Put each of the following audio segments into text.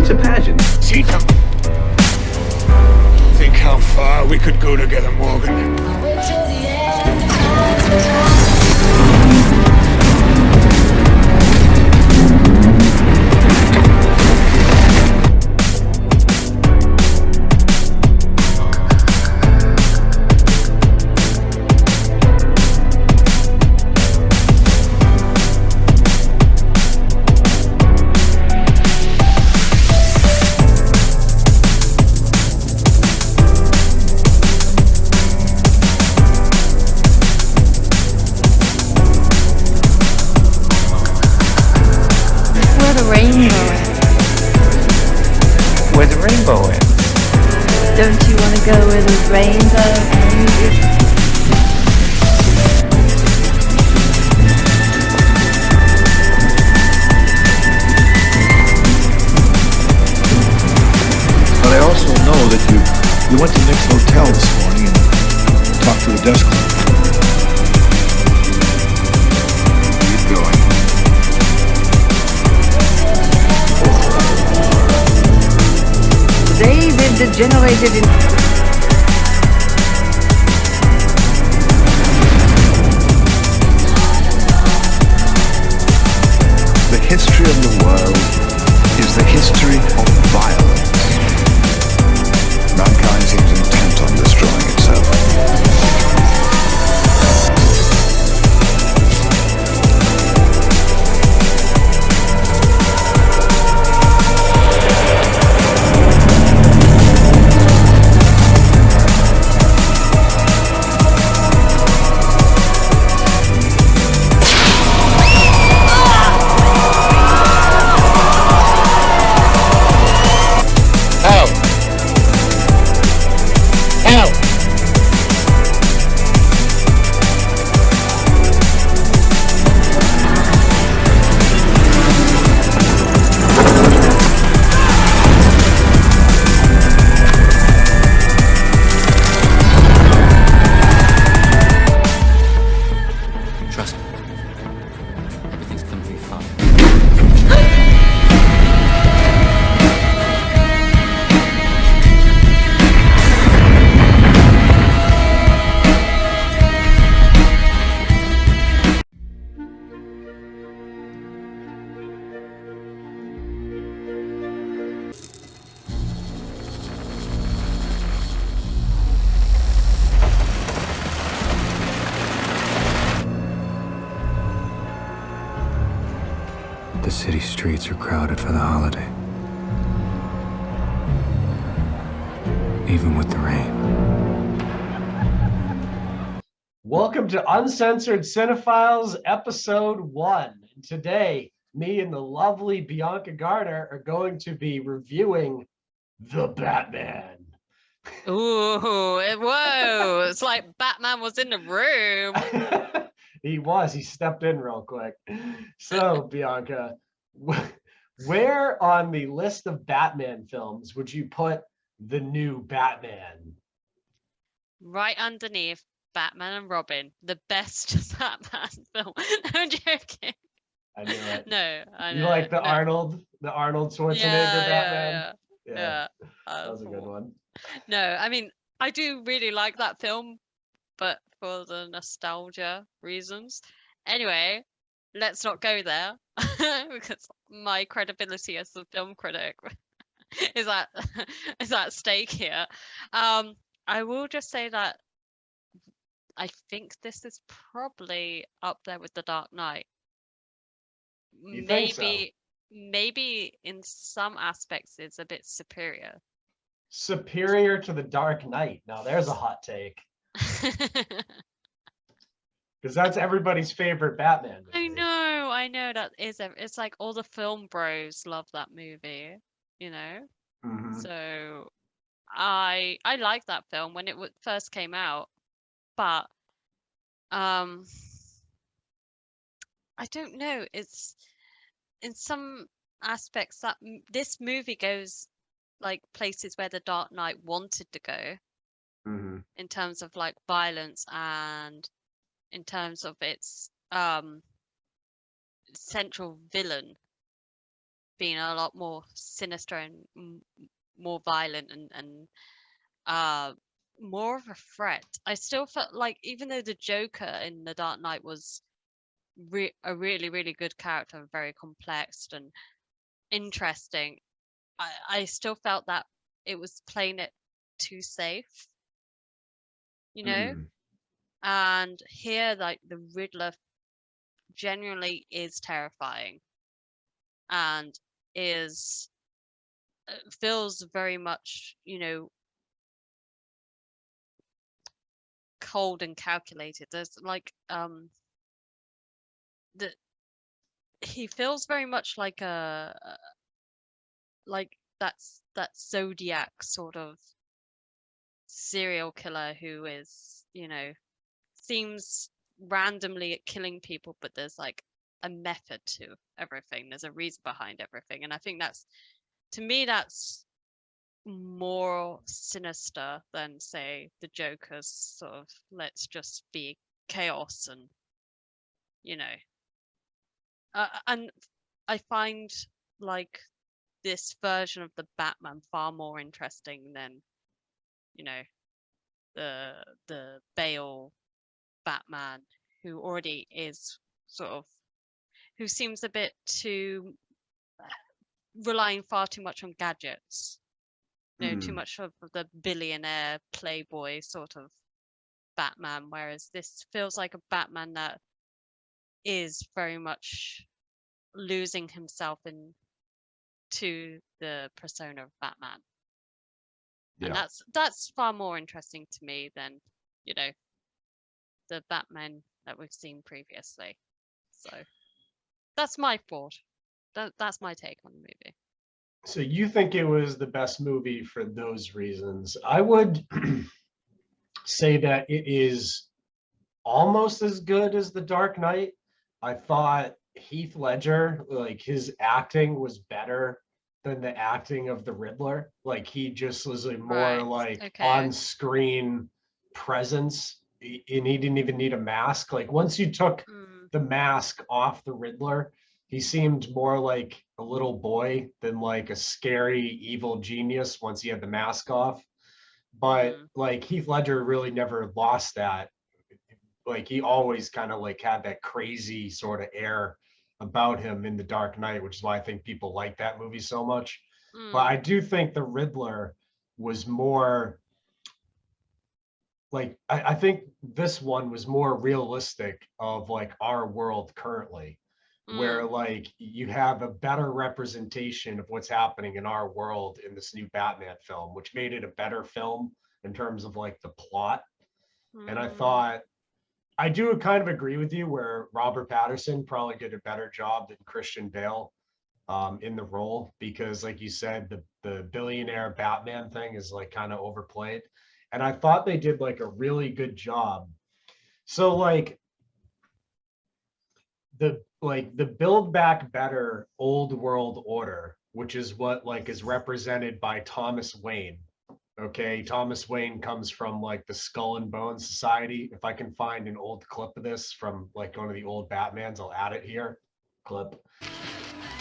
It's a pageant. Cheetah. Think how far we could go together, Morgan. Where the rainbow is. Don't you want to go where the rainbow ends? But I also know that you went to Nick's hotel this morning and talked to the desk clerk. Keep going. They've degenerated in... The history of the world is the history of violence. Mankind seems intent on destroying itself. Trust me. Everything's gonna be fine. The city streets are crowded for the holiday. Even with the rain. Welcome to Uncensored Cinefiles, Episode 1. And today, me and the lovely Bianca Garner are going to be reviewing The Batman. Ooh, whoa. It's like Batman was in the room. He stepped in real quick. So, Bianca, where on the list of Batman films would you put the new Batman? Right underneath Batman and Robin, the best Batman film. I'm joking. I knew it. No, I know. You like the no. Arnold Schwarzenegger Batman? Yeah. That was a good one. No, I mean, I do really like that film, but for the nostalgia reasons. Anyway, let's not go there because my credibility as a film critic is at stake here. I will just say that I think this is probably up there with The Dark Knight. You think so? Maybe in some aspects it's a bit superior. Superior to The Dark Knight. Now there's a hot take. Because that's everybody's favorite Batman movie. I know that is. It's like all the film bros love that movie, you know. Mhm. So I like that film when it first came out, but I don't know. It's in some aspects that this movie goes like places where The Dark Knight wanted to go in terms of like violence and in terms of its central villain been a lot more sinister and more violent and more of a threat. I still felt like, even though the Joker in The Dark Knight was a really, really good character and very complex and interesting, I still felt that it was playing it too safe, you know? And here, like, the Riddler genuinely is terrifying and feels very much, cold and calculated. There's like he feels very much like that Zodiac sort of serial killer who is, seems randomly at killing people, but there's like a method to everything. There's a reason behind everything. And I think to me, that's more sinister than, say, the Joker's sort of let's just be chaos and, and I find like this version of the Batman far more interesting than, the Bale Batman, who already is who seems a bit too relying far too much on gadgets. Too much of the billionaire playboy sort of Batman, whereas this feels like a Batman that is very much losing himself into the persona of Batman. Yeah. And that's far more interesting to me than, the Batman that we've seen previously. So that's my thought. That's my take on the movie. So you think it was the best movie for those reasons? I would say that it is almost as good as The Dark Knight. I thought Heath Ledger, like, his acting was better than the acting of the Riddler. Like, he just was a more on-screen presence, and he didn't even need a mask. Like, once you took the mask off the Riddler, he seemed more like a little boy than like a scary evil genius once he had the mask off. But like, Heath Ledger really never lost that. Like, he always kind of like had that crazy sort of air about him in The Dark Knight, which is why I think people like that movie so much. But I do think the Riddler was more like, I think this one was more realistic of like our world currently, where like you have a better representation of what's happening in our world in this new Batman film, which made it a better film in terms of like the plot. And I do kind of agree with you where Robert Pattinson probably did a better job than Christian Bale in the role, because like you said, the billionaire Batman thing is like kind of overplayed. And I thought they did like a really good job. So like the Build Back Better old world order, which is what like is represented by Thomas Wayne. Okay, Thomas Wayne comes from like the Skull and Bones Society. If I can find an old clip of this from like one of the old Batmans, I'll add it here. Clip.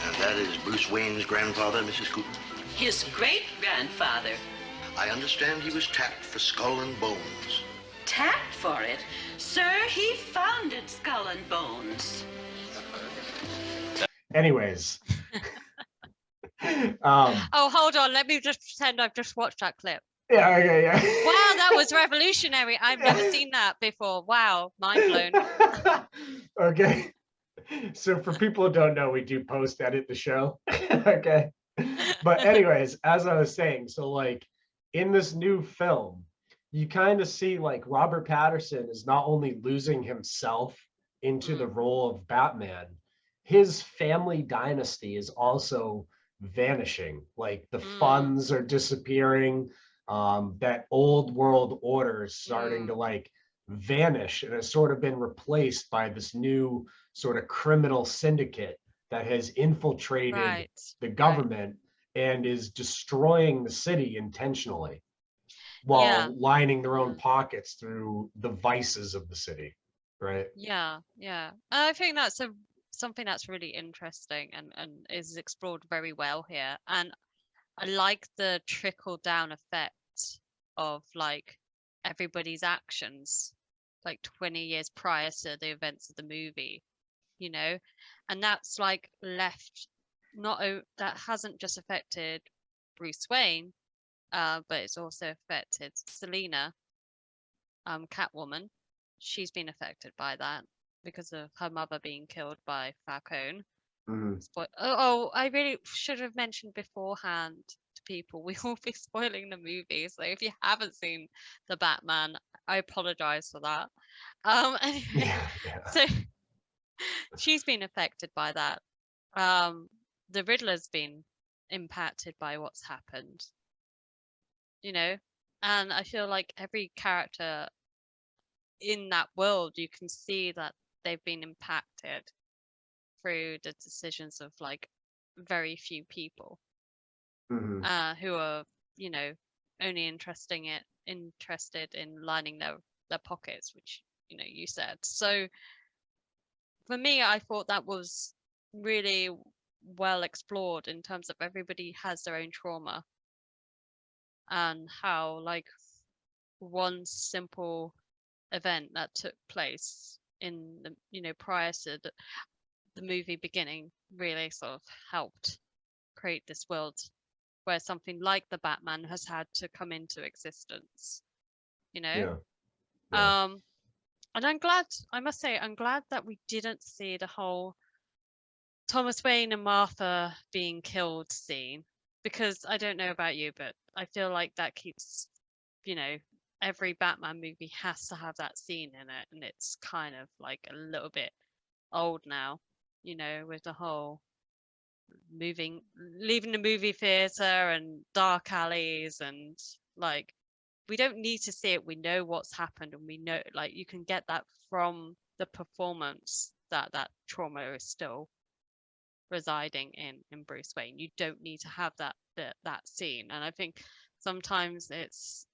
And that is Bruce Wayne's grandfather, Mrs. Cooper? His great-grandfather. I understand he was tapped for Skull and Bones. Tapped for it? Sir, he founded Skull and Bones. Anyways. Oh, hold on. Let me just pretend I've just watched that clip. Yeah, okay, yeah. Wow, that was revolutionary. I've never seen that before. Wow, mind blown. Okay. So for people who don't know, we do post-edit the show. Okay. But anyways, as I was saying, so like in this new film, you kind of see like Robert Pattinson is not only losing himself into the role of Batman, his family dynasty is also vanishing. Like the funds are disappearing. That old world order is starting to like vanish and has sort of been replaced by this new sort of criminal syndicate that has infiltrated the government and is destroying the city intentionally while lining their own pockets through the vices of the city. Right. Yeah. I think that's something that's really interesting and is explored very well here. And I like the trickle down effect of like everybody's actions like 20 years prior to the events of the movie, you know, and that's like left that hasn't just affected Bruce Wayne, but it's also affected Selena, Catwoman. She's been affected by that because of her mother being killed by Falcone. I really should have mentioned beforehand to people we will be spoiling the movie. So if you haven't seen the Batman, I apologize for that. Anyway, Yeah. so she's been affected by that. The Riddler's been impacted by what's happened, you know, and I feel like every character in that world, you can see that they've been impacted through the decisions of like very few people who are, you know, only interested in lining their pockets, which, you know, you said. So for me, I thought that was really well explored in terms of everybody has their own trauma and how like one simple event that took place in the, you know, prior to the movie beginning really sort of helped create this world where something like the Batman has had to come into existence, you know. And I must say I'm glad that we didn't see the whole Thomas Wayne and Martha being killed scene, because I don't know about you, but I feel like that keeps, you know, every Batman movie has to have that scene in it, and it's kind of like a little bit old now, you know, with the whole leaving the movie theater and dark alleys, and like we don't need to see it. We know what's happened, and we know, like, you can get that from the performance that trauma is still residing in Bruce Wayne. You don't need to have that scene. And I think sometimes it's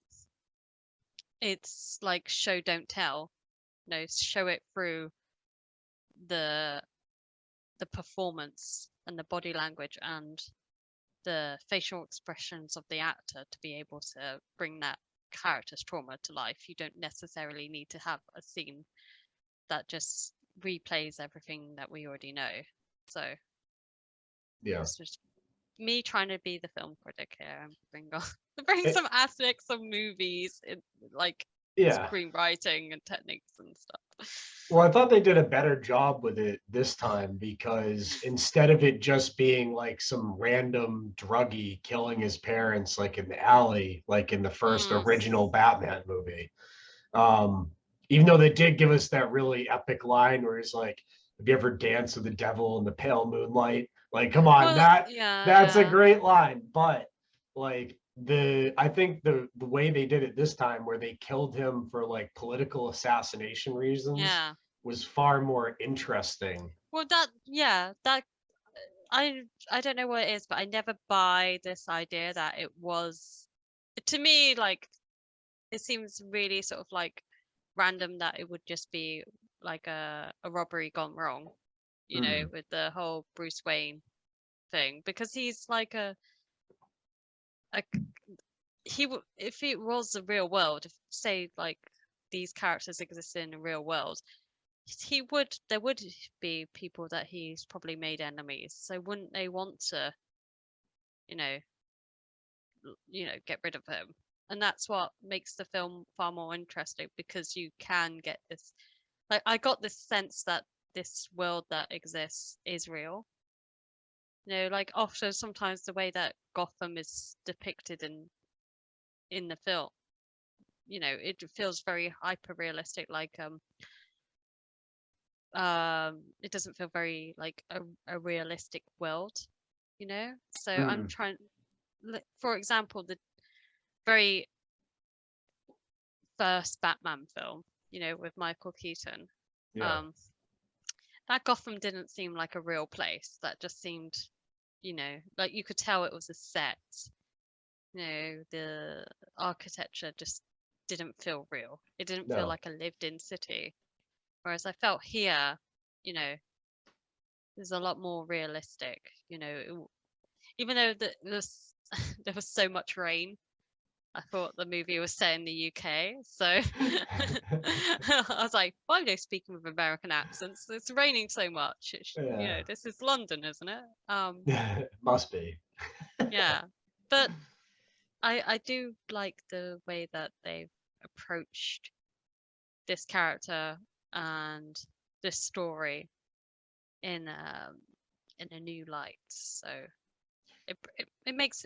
like show don't tell. No, show it through the performance and the body language and the facial expressions of the actor to be able to bring that character's trauma to life. You don't necessarily need to have a scene that just replays everything that we already know. So this was me trying to be the film critic here and bring some aspects of movies in, like, screenwriting and techniques and stuff. Well, I thought they did a better job with it this time, because instead of it just being like some random druggie killing his parents like in the alley, like in the first original Batman movie, even though they did give us that really epic line where he's like, "Have you ever danced with the devil in the pale moonlight?" Like, come on, that's a great line. But like I think the way they did it this time, where they killed him for like political assassination reasons, was far more interesting. Well, that I don't know what it is, but I never buy this idea that it was, to me, like, it seems really sort of like random that it would just be like a robbery gone wrong, you know, with the whole Bruce Wayne thing, because he's like if it was the real world, if say like these characters existed in the real world, there would be people that he's probably made enemies, so wouldn't they want to, you know, get rid of him? And that's what makes the film far more interesting, because you can get this, like, I got this sense that this world that exists is real. You know, like often sometimes the way that Gotham is depicted in the film, you know, it feels very hyper realistic, like it doesn't feel very like a realistic world, you know. So I'm trying, for example, the very first Batman film, you know, with Michael Keaton, that Gotham didn't seem like a real place. That just seemed, you know, like you could tell it was a set. You know, the architecture just didn't feel real. It didn't feel like a lived-in city. Whereas I felt here, you know, is a lot more realistic. You know, even though there was so much rain, I thought the movie was set in the UK. So I was like, why are they speaking with American accents? It's raining so much. You know, this is London, isn't it? Must be. Yeah. But I do like the way that they've approached this character and this story in a new light. So it makes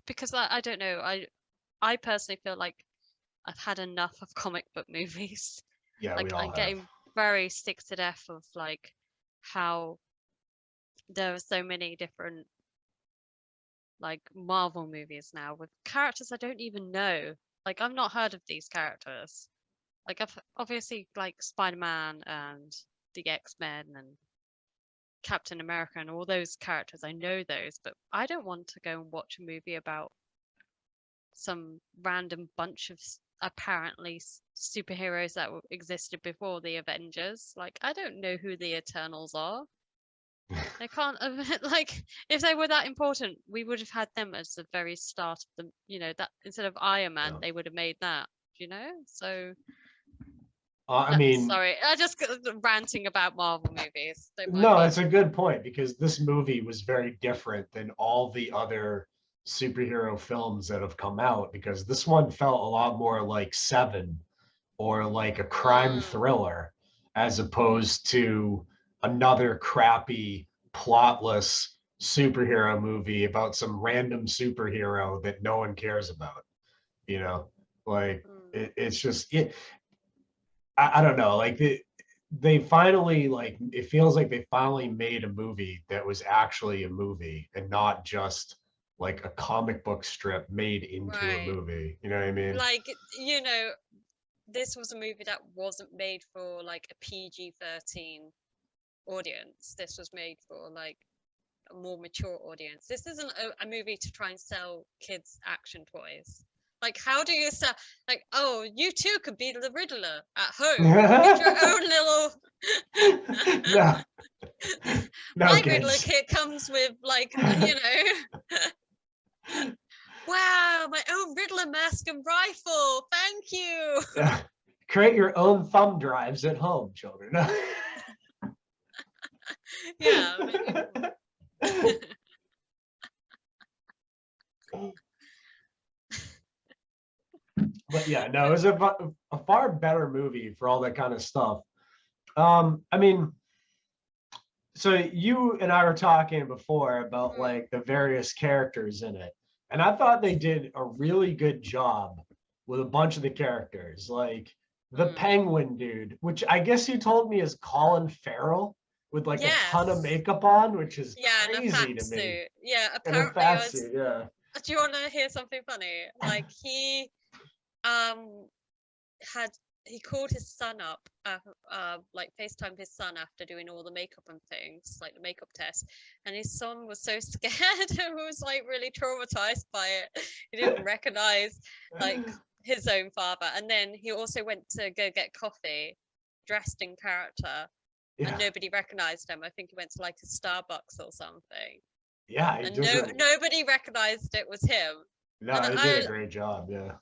because I don't know, I personally feel like I've had enough of comic book movies. Yeah, Like we all I'm have. getting very sick to death of like how there are so many different like Marvel movies now with characters I don't even know. Like I've not heard of these characters. Like I've obviously like Spider-Man and the X-Men and Captain America and all those characters. I know those, but I don't want to go and watch a movie about some random bunch of apparently superheroes that existed before the Avengers. Like I don't know who the Eternals are. They can't like if they were that important, we would have had them as the very start of the, you know, that instead of Iron Man, they would have made that, you know? So I mean, sorry, I just got ranting about Marvel movies. no, it's a good point because this movie was very different than all the other superhero films that have come out because this one felt a lot more like Seven or like a crime thriller as opposed to another crappy, plotless superhero movie about some random superhero that no one cares about. You know, like it's just it. I don't know. Like they finally like it feels like they finally made a movie that was actually a movie and not just like a comic book strip made into a movie. You know what I mean? Like, you know, this was a movie that wasn't made for like a PG-13 audience. This was made for like a more mature audience. This isn't a movie to try and sell kids action toys. Like, how do you sell? Like, oh, you too could be the Riddler at home. Get your own little. No. My Riddler kit comes with like, you know. Wow, my own Riddler mask and rifle. Thank you. Create your own thumb drives at home, children. Yeah. But yeah, no, it was a far better movie for all that kind of stuff. I mean, so you and I were talking before about like the various characters in it, and I thought they did a really good job with a bunch of the characters, like the penguin dude, which I guess you told me is Colin Farrell with like a ton of makeup on, which is crazy to me. Yeah, in a apparently. fat suit, yeah. Do you want to hear something funny? Like he he called his son up, like FaceTimed his son after doing all the makeup and things, like the makeup test, and his son was so scared and was like really traumatized by it. He didn't recognize like his own father. And then he also went to go get coffee dressed in character, and nobody recognized him. I think he went to like a Starbucks or something. Yeah, and nobody recognized it was him. No, he did a great job. Yeah,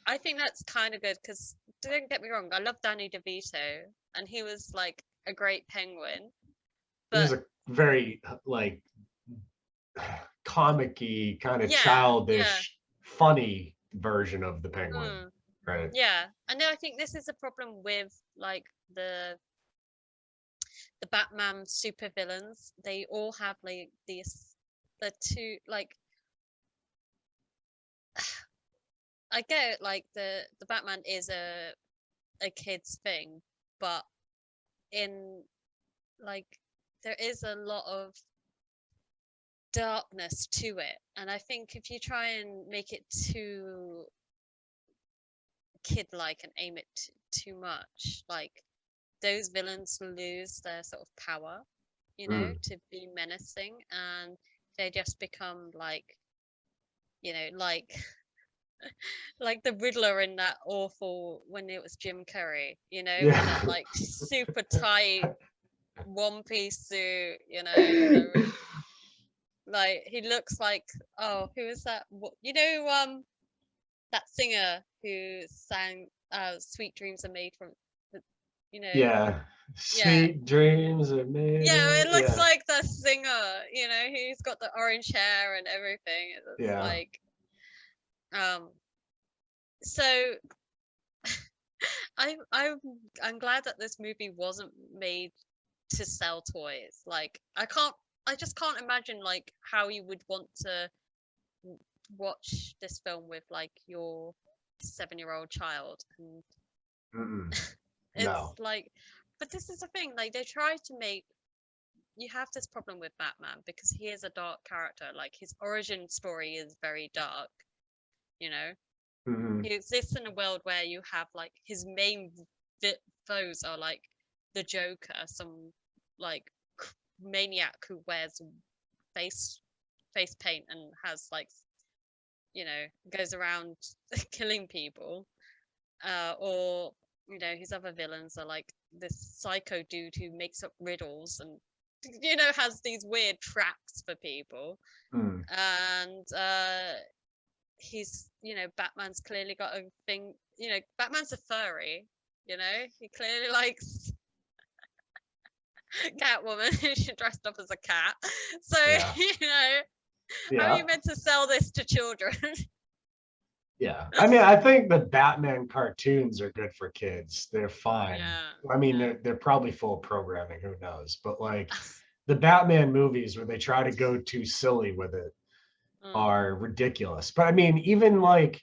I think that's kind of good because don't get me wrong, I love Danny DeVito, and he was like a great penguin. But he was a very like comic-y, kind of childish, funny version of the penguin, right? Yeah, and I think this is a problem with like the Batman supervillains. They all have like the two like. I get it, like the Batman is a kid's thing, but in like there is a lot of darkness to it, and I think if you try and make it too kid-like and aim it too much, like those villains lose their sort of power, you know, to be menacing, and they just become like, you know, like like the Riddler in that awful when it was Jim Carrey, you know, in that like super tight one-piece suit, the like he looks like, oh, who is that? That singer who sang "Sweet Dreams Are Made from," Yeah. yeah, Sweet dreams are made yeah, of, it looks yeah. like the singer. He's got the orange hair and everything. It's Yeah. like, so I'm glad that this movie wasn't made to sell toys. Like, I just can't imagine like how you would want to watch this film with like your 7-year-old child, and Mm-mm. it's No. like, but this is the thing, like they try to make, you have this problem with Batman because he is a dark character. Like his origin story is very dark, you know. Mm-hmm. He exists in a world where you have like his main foes are like the Joker, some like maniac who wears face paint and has like, goes around killing people, or his other villains are like this psycho dude who makes up riddles and has these weird traps for people. Mm. And he's Batman's clearly got a thing. Batman's a furry. He clearly likes Catwoman. She dressed up as a cat. So Yeah. how are Yeah. you meant to sell this to children? Yeah. I mean, I think the Batman cartoons are good for kids. They're fine. Yeah, I mean, yeah. they're probably full of programming, who knows? But like the Batman movies where they try to go too silly with it are ridiculous. But I mean, even like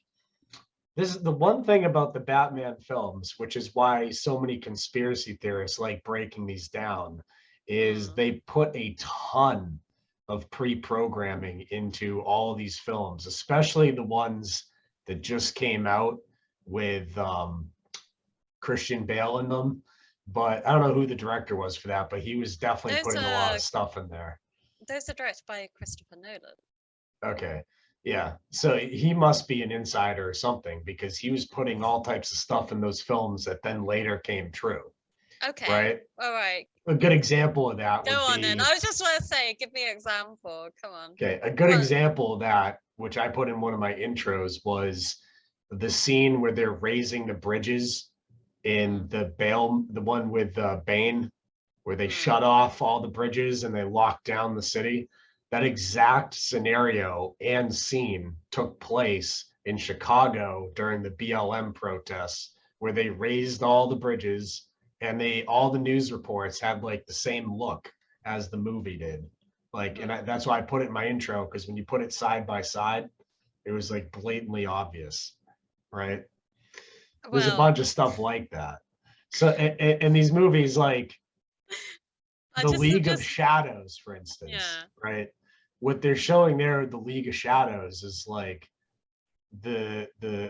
this is the one thing about the Batman films, which is why so many conspiracy theorists like breaking these down, is they put a ton of pre-programming into all of these films, especially the ones that just came out with Christian Bale in them. But I don't know who the director was for that, but he was definitely Those putting a lot are of stuff in there. those are directed by Christopher Nolan. Okay. Yeah. So he must be an insider or something because he was putting all types of stuff in those films that then later came true. Okay. Right. All right. A good example of that Go would on be. then. I was just want to say, give me an example. Come on. Okay. A good example of that, which I put in one of my intros, was the scene where they're raising the bridges in the one with Bane, where they shut off all the bridges and they lock down the city. That exact scenario and scene took place in Chicago during the BLM protests, where they raised all the bridges and all the news reports had like the same look as the movie did. Like, and that's why I put it in my intro, because when you put it side by side, it was like blatantly obvious, right? There's a bunch of stuff like that. So, and these movies, like the League of Shadows, for instance, right? What they're showing there, the League of Shadows, is like the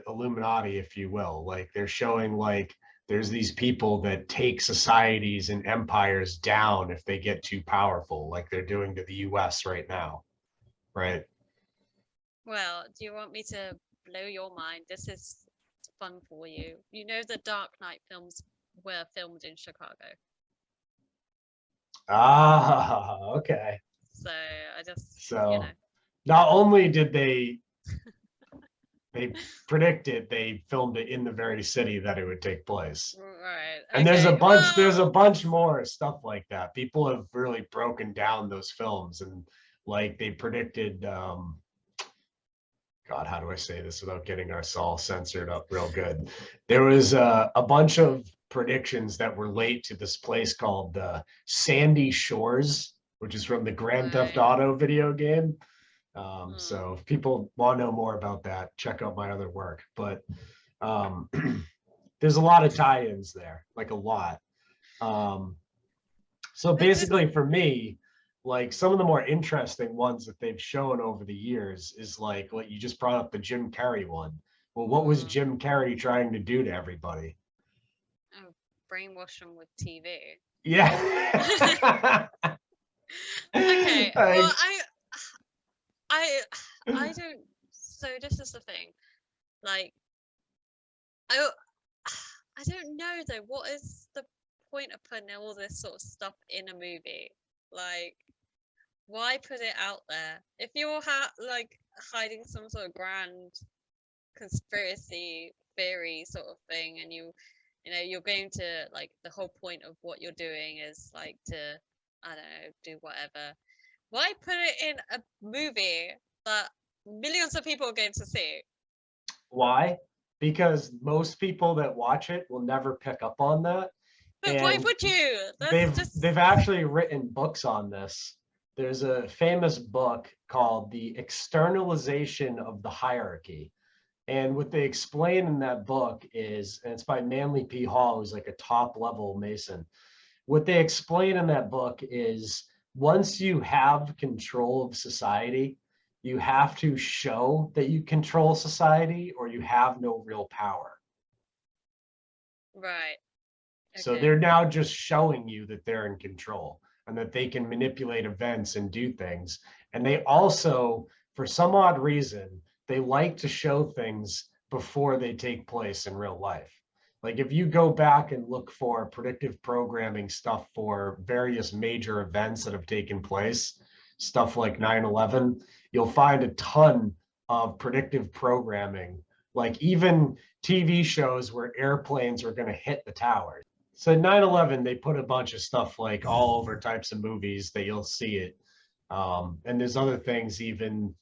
Illuminati, if you will. Like they're showing like there's these people that take societies and empires down if they get too powerful, like they're doing to the US right now, right? Well, do you want me to blow your mind? This is fun for you. You know the Dark Knight films were filmed in Chicago. Ah, okay. So I just, not only did they predicted, they filmed it in the very city that it would take place. Right. And there's a bunch more stuff like that. People have really broken down those films, and like they predicted, God, how do I say this without getting us all censored up real good? There was a bunch of predictions that relate to this place called Sandy Shores, which is from the Grand Theft Auto video game. So if people want to know more about that, check out my other work. But there's a lot of tie-ins there, like a lot. So basically for me, like some of the more interesting ones that they've shown over the years is like what you just brought up, the Jim Carrey one. Well, what was Jim Carrey trying to do to everybody? Oh, brainwash them with TV. Yeah. Okay. Well, I don't. So this is the thing. Like, I don't know though. What is the point of putting all this sort of stuff in a movie? Like, why put it out there? If you're like hiding some sort of grand conspiracy theory sort of thing, and you know, you're going to, like, the whole point of what you're doing is like to, I don't know, do whatever. Why put it in a movie that millions of people are going to see? Why? Because most people that watch it will never pick up on that. But why And would you? That's they've just they've actually written books on this. There's a famous book called The Externalization of the Hierarchy. And what they explain in that book is, and it's by Manly P. Hall, who's like a top level Mason. What they explain in that book is once you have control of society, you have to show that you control society or you have no real power. right. So Okay. they're now just showing you that they're in control and that they can manipulate events and do things. And they also, for some odd reason, they like to show things before they take place in real life. Like if you go back and look for predictive programming stuff for various major events that have taken place, stuff like 9/11, you'll find a ton of predictive programming, like even TV shows where airplanes were going to hit the towers. So 9/11, they put a bunch of stuff like all over types of movies that you'll see it. And there's other things even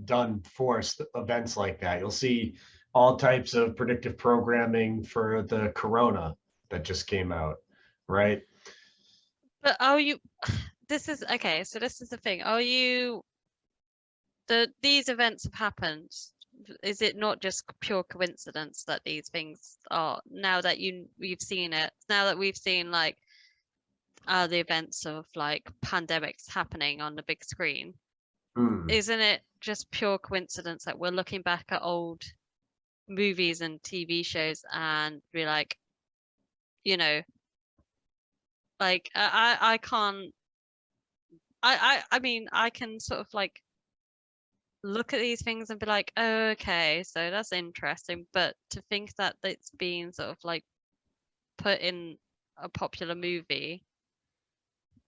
done for events like that. You'll see all types of predictive programming for the corona that just came out, right? But are you? This is okay. So this is the thing. Are you? These events have happened. Is it not just pure coincidence that these things are, now that we've seen it, now that we've seen like the events of like pandemics happening on the big screen? Isn't it just pure coincidence that we're looking back at old movies and TV shows and be like, you know, like I can't, I mean, I can sort of like look at these things and be like, oh, okay, so that's interesting. But to think that it's being sort of like put in a popular movie,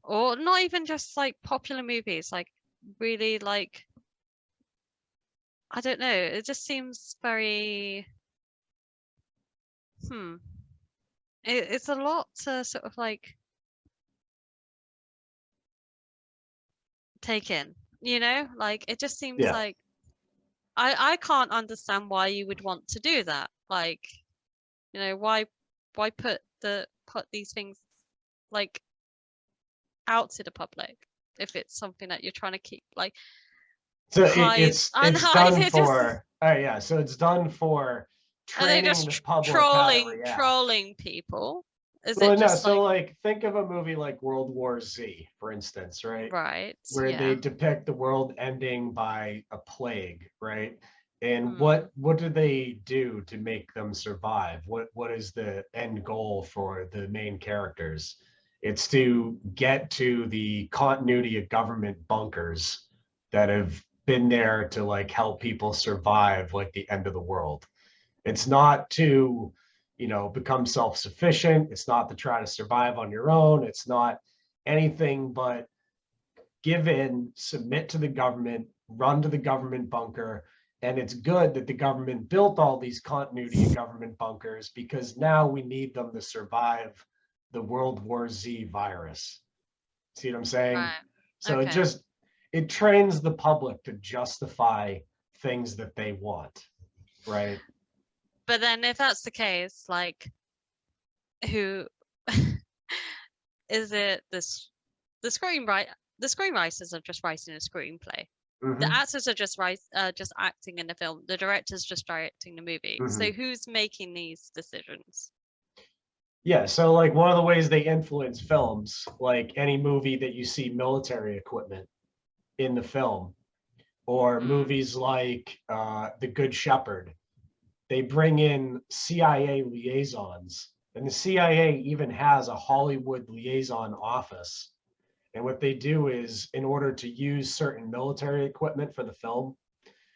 or not even just like popular movies, like really like, I don't know, it just seems very it's a lot to sort of like take in, you know, like it just seems Yeah. like I can't understand why you would want to do that. Like, you know, why put these things like out to the public if it's something that you're trying to keep like So hide it's unhide done it just, for, yeah, so it's done for are they training just the public how to react. trolling people? Is Well, it no, just so like think of a movie like World War Z, for instance, right? right? Where Yeah. they depict the world ending by a plague, right? And Mm. what do they do to make them survive? What is the end goal for the main characters? It's to get to the continuity of government bunkers that have been there to like help people survive like the end of the world. It's not to, you know, become self-sufficient. It's not to try to survive on your own. It's not anything but give in, submit to the government, run to the government bunker. And it's good that the government built all these continuity of government bunkers because now we need them to survive the World War Z virus. See what I'm saying? Right. So Okay. it trains the public to justify things that they want, right? But then if that's the case, like who is it this the screenwriters are just writing a screenplay. The actors are just just acting in the film. The director's just directing the movie. So who's making these decisions? Yeah, so like one of the ways they influence films, like any movie that you see military equipment in the film, or movies like The Good Shepherd, they bring in CIA liaisons, and the CIA even has a Hollywood liaison office. And what they do is, in order to use certain military equipment for the film,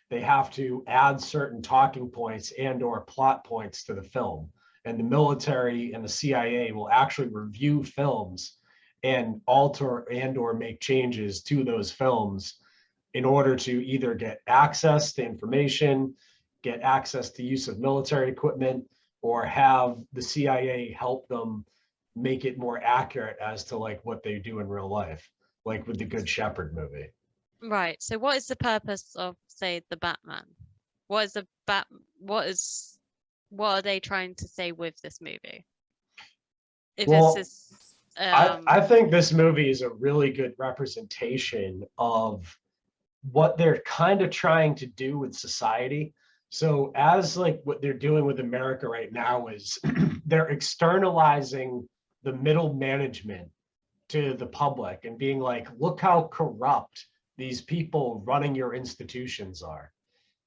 they have to add certain talking points and or plot points to the film. and the military and the CIA will actually review films and alter and or make changes to those films in order to either get access to information, get access to use of military equipment, or have the CIA help them make it more accurate as to like what they do in real life, like with the Good Shepherd movie. Right. So what is the purpose of, say, the Batman? What is the what are they trying to say with this movie? If Well, it's this, I think this movie is a really good representation of what they're kind of trying to do with society. So as like what they're doing with America right now is they're externalizing the middle management to the public and being like, look how corrupt these people running your institutions are.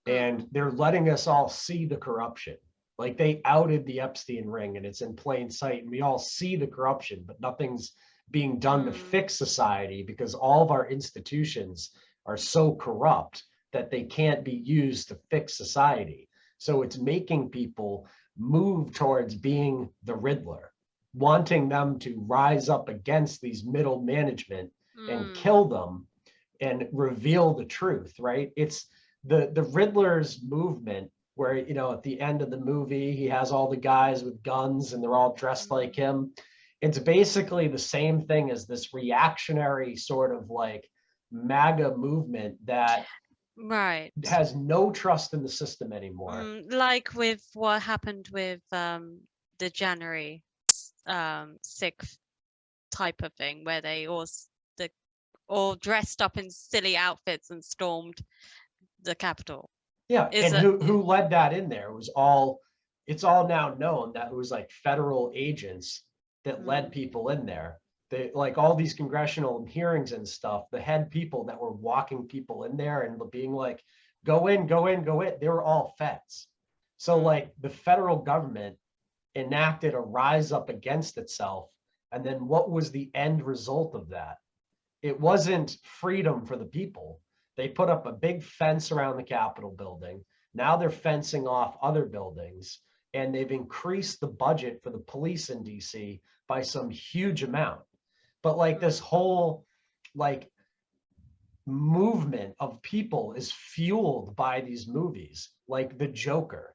And they're letting us all see the corruption. Like they outed the Epstein ring and it's in plain sight and we all see the corruption, but nothing's being done to fix society because all of our institutions are so corrupt that they can't be used to fix society. So it's making people move towards being the Riddler, wanting them to rise up against these middle management and kill them and reveal the truth, right? It's the Riddler's movement where, you know, at the end of the movie, he has all the guys with guns and they're all dressed like him. It's basically the same thing as this reactionary sort of like MAGA movement that right. has no trust in the system anymore. Like with what happened with the January 6th type of thing, where they all dressed up in silly outfits and stormed the Capitol. Yeah, and who led that in there? It's all now known that it was like federal agents that led people in there. They like all these congressional hearings and stuff, the head people that were walking people in there and being like, go in, go in, go in. They were all feds. So like the federal government enacted a rise up against itself. And then what was the end result of that? It wasn't freedom for the people. They put up a big fence around the Capitol building. Now they're fencing off other buildings and they've increased the budget for the police in DC by some huge amount. But like this whole like movement of people is fueled by these movies, like the Joker.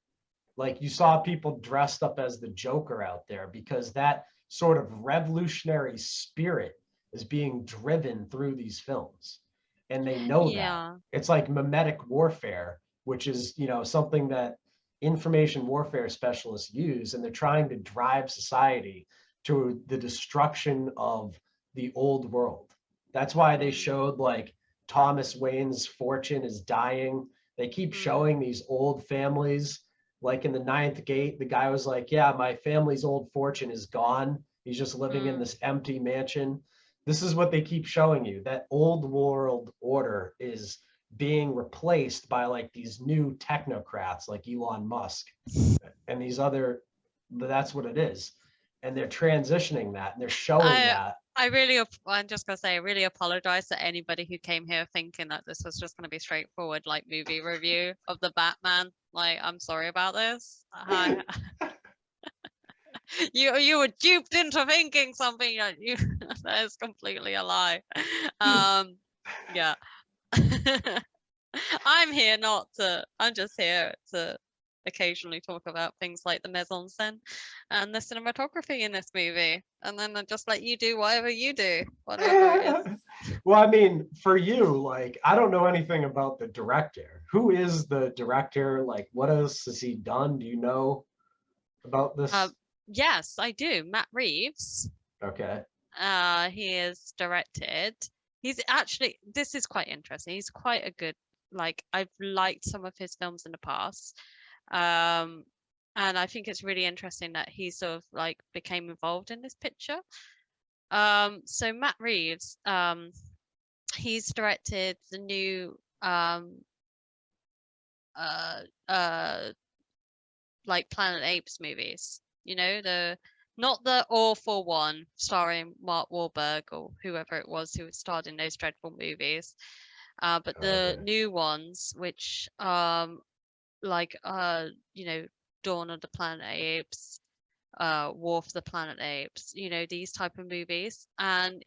Like you saw people dressed up as the Joker out there because that sort of revolutionary spirit is being driven through these films. And they know that. It's like mimetic warfare, which is, you know, something that information warfare specialists use, and they're trying to drive society to the destruction of the old world. That's why they showed like Thomas Wayne's fortune is dying. They keep showing these old families. Like in the Ninth Gate, the guy was like, yeah, my family's old fortune is gone. He's just living in this empty mansion. This is what they keep showing you, that old world order is being replaced by like these new technocrats like Elon Musk and these other, that's what it is. And they're transitioning that and they're showing that. I'm just going to say, I really apologize to anybody who came here thinking that this was just going to be straightforward, like movie review of the Batman. Like, I'm sorry about this. You were duped into thinking something. That is completely a lie. Yeah. I'm just here to occasionally talk about things like the mise-en-scène and the cinematography in this movie, and then I just let you do whatever you do, whatever it is. Well, I mean, for you, like, I don't know anything about the director. Who is the director? Like, what else has he done? Do you know about this? Yes, I do. Matt Reeves. Okay. He is directed. He's actually, this is quite interesting. He's quite a good, like, I've liked some of his films in the past. And I think it's really interesting that he sort of like became involved in this picture. So Matt Reeves, he's directed the new like Planet Apes movies, you know, not the awful one starring Mark Wahlberg or whoever it was who starred in those dreadful movies, but the new ones, which like you know, Dawn of the Planet of the Apes, War of the Planet Apes, you know, these type of movies. And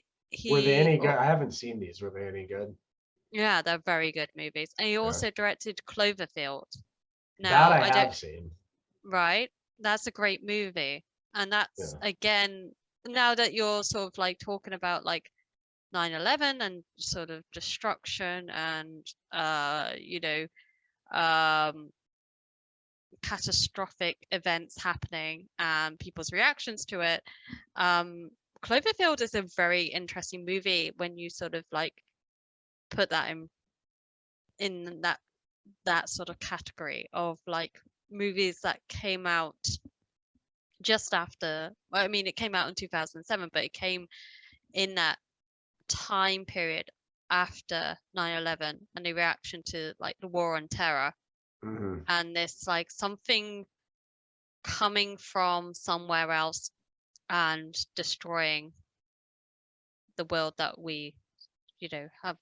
Were they any good? oh, I haven't seen these. Were they any good? yeah, they're very good movies. And he Yeah. also directed Cloverfield. That Now, I don't, have seen. right? That's a great movie. And that's, Yeah. again, now that you're sort of like talking about like 9/11 and sort of destruction and, you know, catastrophic events happening and people's reactions to it. Cloverfield is a very interesting movie when you sort of like put that in that sort of category of like movies that came out just after. Well, I mean, it came out in 2007, but it came in that time period after 9/11 and the reaction to like the war on terror. Hmm. And this like something coming from somewhere else and destroying the world that we, you know, have,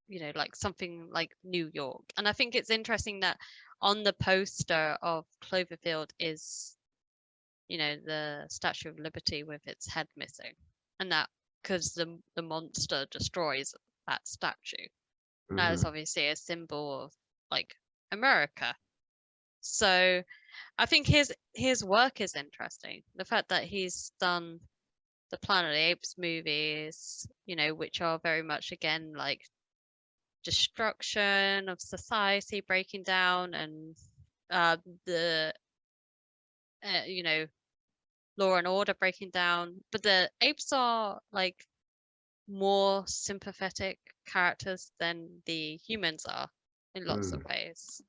you know, like something like New York. And I think it's interesting that on the poster of Cloverfield is, you know, the Statue of Liberty with its head missing, and that because the monster destroys that statue. That is Hmm. obviously a symbol of like America. So I think his work is interesting. The fact that he's done the Planet of the Apes movies, you know, which are very much again like destruction of society breaking down and the you know, law and order breaking down. But the apes are like more sympathetic characters than the humans are in lots of ways.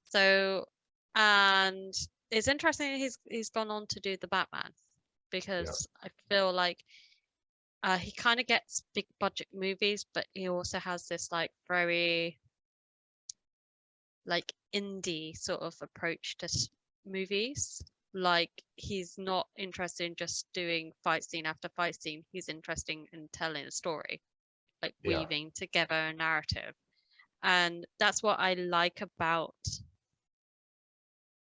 So, and it's interesting he's gone on to do the Batman because I feel like he kind of gets big budget movies, but he also has this like very like indie sort of approach to movies. Like he's not interested in just doing fight scene after fight scene. He's interested in telling a story, like Yeah. weaving together a narrative. And that's what I like about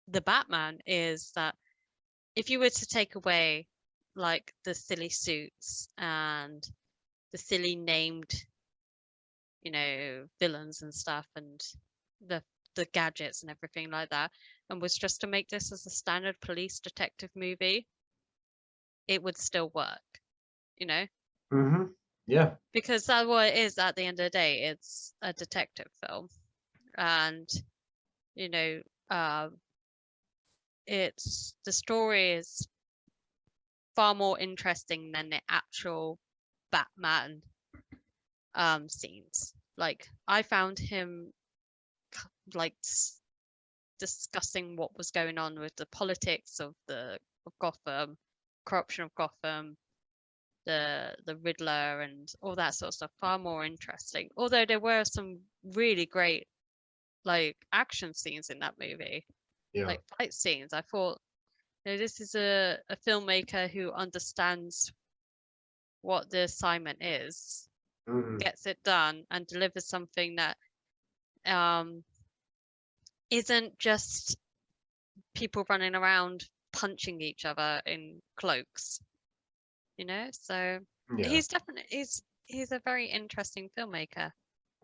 the Batman is that if you were to take away like the silly suits and the silly named, you know, villains and stuff and the gadgets and everything like that, and was just to make this as a standard police detective movie, it would still work, you know? Hmm. Yeah. Because that's what it is at the end of the day. It's a detective film. And, you know, it's the story is far more interesting than the actual Batman scenes. Like I found him like discussing what was going on with the politics of Gotham, corruption of Gotham, the Riddler and all that sort of stuff far more interesting. Although there were some really great like action scenes in that movie. Yeah. Like fight scenes. I thought, you know, this is a filmmaker who understands what the assignment is, Hmm. gets it done, and delivers something that isn't just people running around punching each other in cloaks. You know, so Yeah. he's definitely he's a very interesting filmmaker.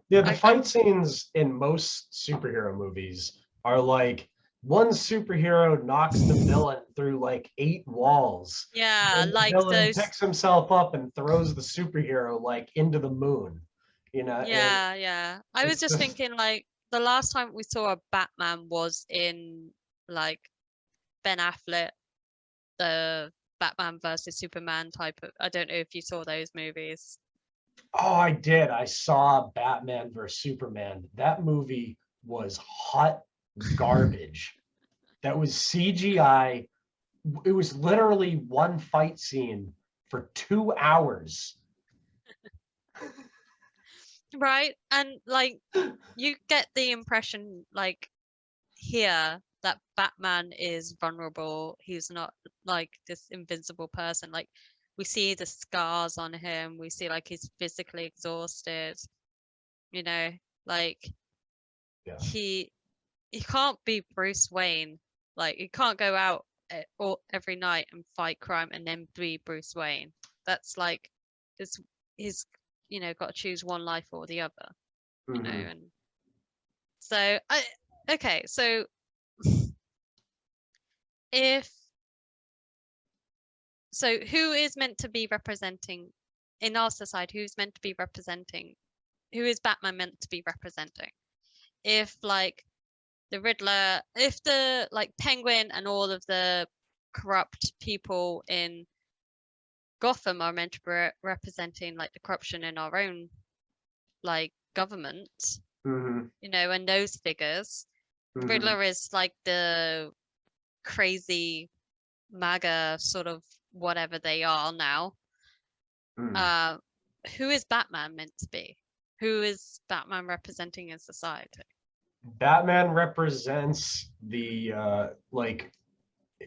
Yeah, the I fight scenes in most superhero movies are like one superhero knocks the villain through like 8 walls. yeah, And the like villain those. picks himself up and throws the superhero like into the moon. You know, Yeah. I was it's just thinking like the last time we saw a Batman was in like Ben Affleck, the Batman versus Superman type of. I don't know if you saw those movies. Oh, I did. I saw Batman vs Superman. That movie was hot garbage. That was CGI. It was literally one fight scene for 2 hours. Right? And like you get the impression like here that Batman is vulnerable. He's not like this invincible person. Like we see the scars on him. We see like he's physically exhausted. You know, like Yeah. he can't be Bruce Wayne. Like he can't go out every night and fight crime and then be Bruce Wayne. That's like, he's got to choose one life or the other. And so so who is meant to be representing in our society? Who is Batman meant to be representing? If like the Riddler, if the like Penguin and all of the corrupt people in Gotham are meant to be representing like the corruption in our own like government, and those figures. Riddler is like the crazy MAGA sort of whatever they are now. Who is Batman meant to be? Who is Batman representing in society? Batman represents the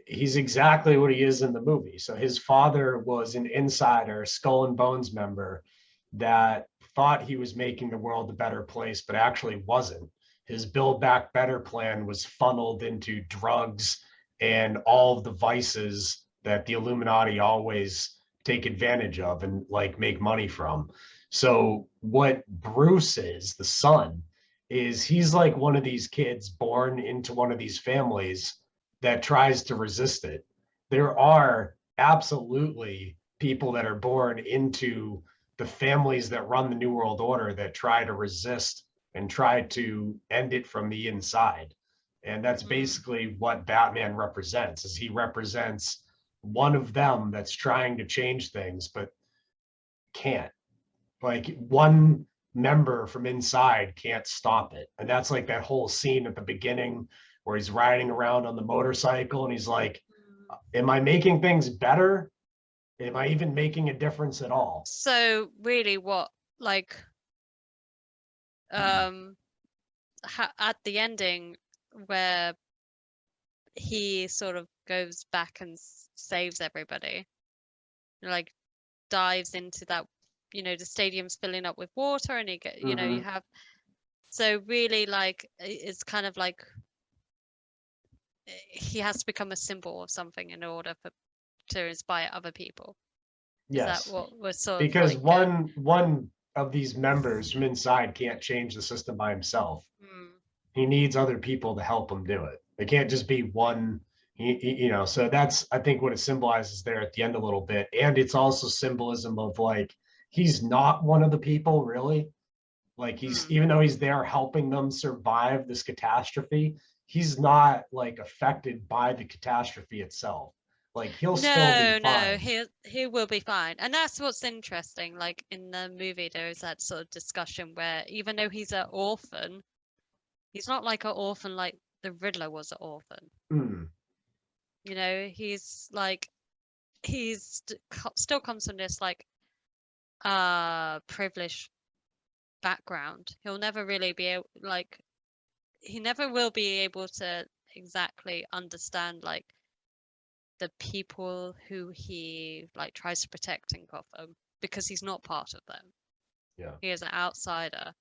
he's exactly what he is in the movie. So his father was an insider, Skull and Bones member that thought he was making the world a better place, but actually wasn't. His Build Back Better plan was funneled into drugs and all of the vices that the Illuminati always take advantage of and like make money from. So what Bruce is, the son, is he's like one of these kids born into one of these families that tries to resist it. There are absolutely people that are born into the families that run the New World Order that try to resist and try to end it from the inside. And that's basically what Batman represents, is he represents one of them that's trying to change things, but can't. Like one member from inside can't stop it. And that's like that whole scene at the beginning where he's riding around on the motorcycle and he's like, am I making things better? Am I even making a difference at all? So really what like at the ending where he sort of goes back and saves everybody, like dives into that, the stadium's filling up with water and you have, so really like it's kind of like he has to become a symbol of something in order to inspire other people. Yes. Is that what we're sort because of like, one of these members from inside can't change the system by himself. He needs other people to help him do it. It can't just be one, so that's, I think, what it symbolizes there at the end a little bit. And it's also symbolism of like, he's not one of the people really. Like he's, even though he's there helping them survive this catastrophe, he's not like affected by the catastrophe itself. Like he'll still be fine. he will be fine. And that's what's interesting. Like in the movie, there is that sort of discussion where even though he's an orphan, he's not like an orphan like the Riddler was an orphan. He's like, still comes from this like privileged background. He'll never really be able, like, he never will be able to exactly understand like the people who he like tries to protect in Gotham, because he's not part of them. Yeah. He is an outsider,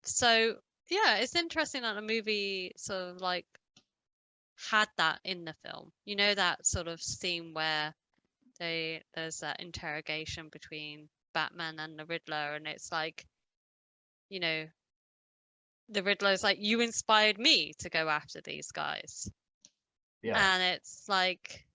So yeah, it's interesting that the movie sort of like had that in the film. That sort of scene where there's that interrogation between Batman and the Riddler, and it's like, the Riddler's like, you inspired me to go after these guys. Yeah. And it's like,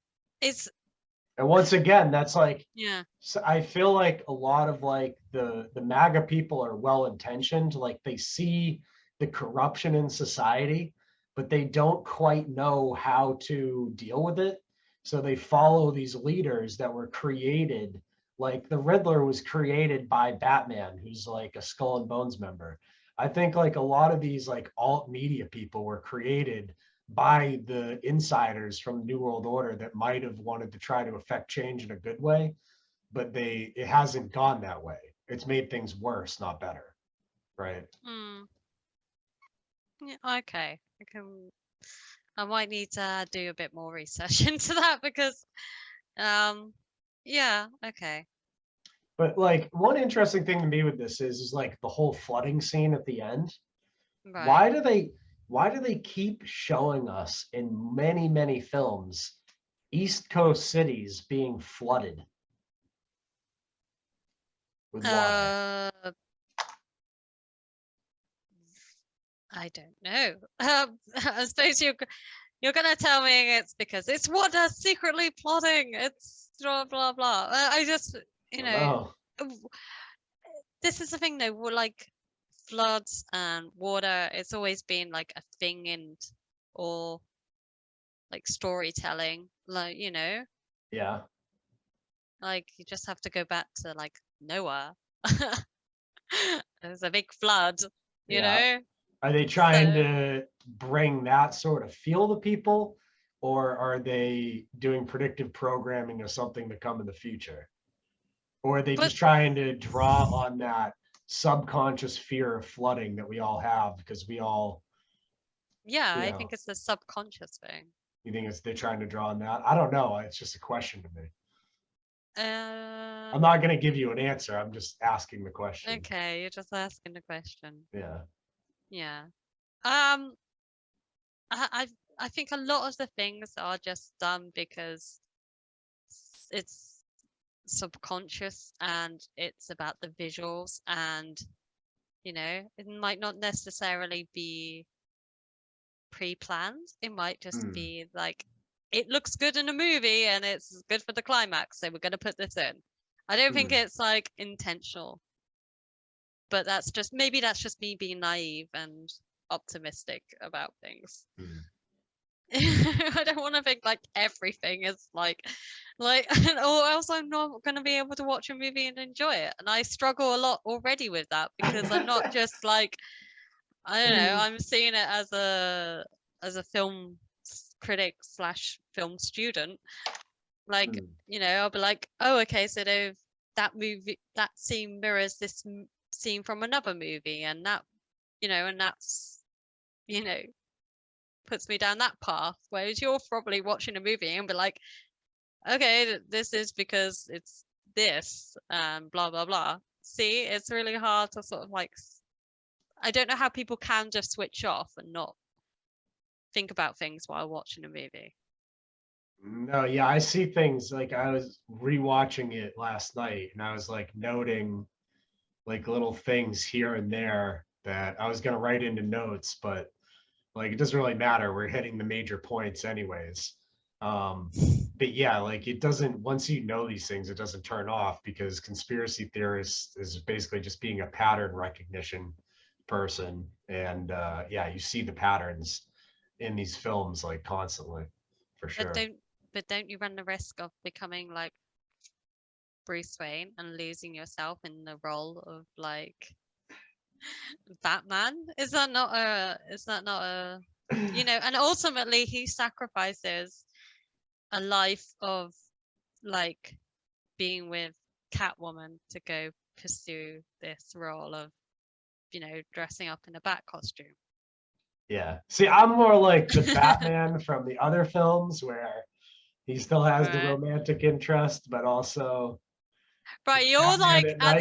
and once again, that's like, yeah. So I feel like a lot of like the MAGA people are well-intentioned. Like they see the corruption in society, but they don't quite know how to deal with it. So they follow these leaders that were created. Like the Riddler was created by Batman, who's like a Skull and Bones member. I think like a lot of these like alt media people were created by the insiders from the New World Order that might have wanted to try to affect change in a good way, but it hasn't gone that way. It's made things worse, not better. Right. Yeah, okay. I might need to do a bit more research into that because yeah, okay. But like one interesting thing to me with this is like the whole flooding scene at the end. Right. Why do they, why do they keep showing us in many, many films East Coast cities being flooded with water? I don't know. I suppose you're gonna tell me it's because it's water secretly plotting. It's blah blah blah. I just, you know, this is the thing though. Like floods and water, it's always been like a thing in or like storytelling. Like Yeah. like you just have to go back to like Noah. There's a big flood. You Yeah. know. Are they trying So- to bring that sort of feel to people, or are they doing predictive programming of something to come in the future? Or are they But just trying to draw on that subconscious fear of flooding that we all have because we all, yeah, you I know, think it's the subconscious thing. you think they're trying to draw on that? I don't know. It's just a question to me. I'm not going to give you an answer. I'm just asking the question. Okay, you're just asking the question. Yeah. Yeah. Um, I think a lot of the things are just done because it's subconscious and it's about the visuals, and it might not necessarily be pre-planned. It might just Hmm. be like it looks good in a movie and it's good for the climax, so we're going to put this in. I don't think Hmm. it's like intentional, but that's just maybe that's just me being naive and optimistic about things. Hmm. I don't want to think like everything is like or else I'm not going to be able to watch a movie and enjoy it. And I struggle a lot already with that because I'm not just like, I don't know, I'm seeing it as a film critic slash film student. Like, Hmm. I'll be like, oh, okay, so that scene mirrors this scene from another movie, and that, and that's, you know, puts me down that path. Whereas you're probably watching a movie and be like, okay, this is because it's this, blah blah blah. See, it's really hard to sort of like. I don't know how people can just switch off and not think about things while watching a movie. No, yeah, I see things like I was rewatching it last night and I was like noting like little things here and there that I was going to write into notes, but like it doesn't really matter. We're hitting the major points anyways. But yeah, like it doesn't, once you know these things, it doesn't turn off because conspiracy theorists is basically just being a pattern recognition person. And yeah, you see the patterns in these films like constantly, for But sure. don't you run the risk of becoming like Bruce Wayne and losing yourself in the role of like Batman? Is that not a and ultimately he sacrifices a life of like being with Catwoman to go pursue this role of, dressing up in a bat costume. Yeah. See, I'm more like the Batman from the other films where he still has the Right. romantic interest, but also Right, you're Batman like at at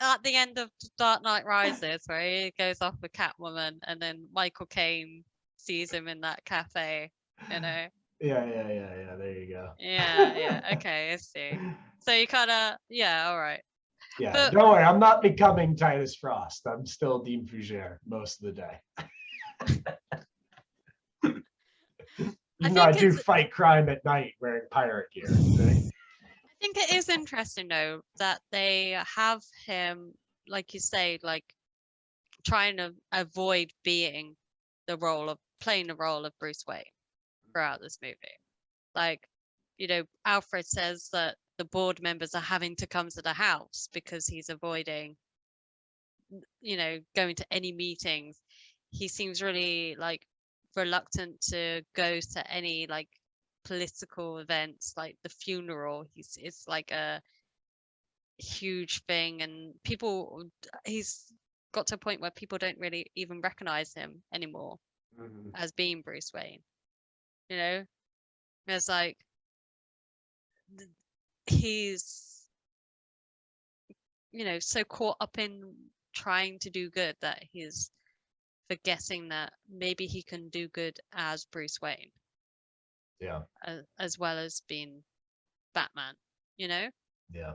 night. the end of Dark Knight Rises, where he goes off with Catwoman, and then Michael Caine sees him in that cafe. You know? Yeah. There you go. Yeah. Okay, I see. So you kind of, yeah, all right. Yeah, But don't worry. I'm not becoming Titus Frost. I'm still Dean Fougere most of the day. I Even though I think do it's, fight crime at night wearing pirate gear. I think it is interesting though that they have him, like you say, like trying to avoid being playing the role of Bruce Wayne throughout this movie. Like, Alfred says that the board members are having to come to the house because he's avoiding, going to any meetings. He seems really like reluctant to go to any like political events, like the funeral. It's like a huge thing, and he's got to a point where people don't really even recognize him anymore as being Bruce Wayne. It's like he's so caught up in trying to do good that he's forgetting that maybe he can do good as Bruce Wayne. Yeah. As well as being Batman, you know? Yeah.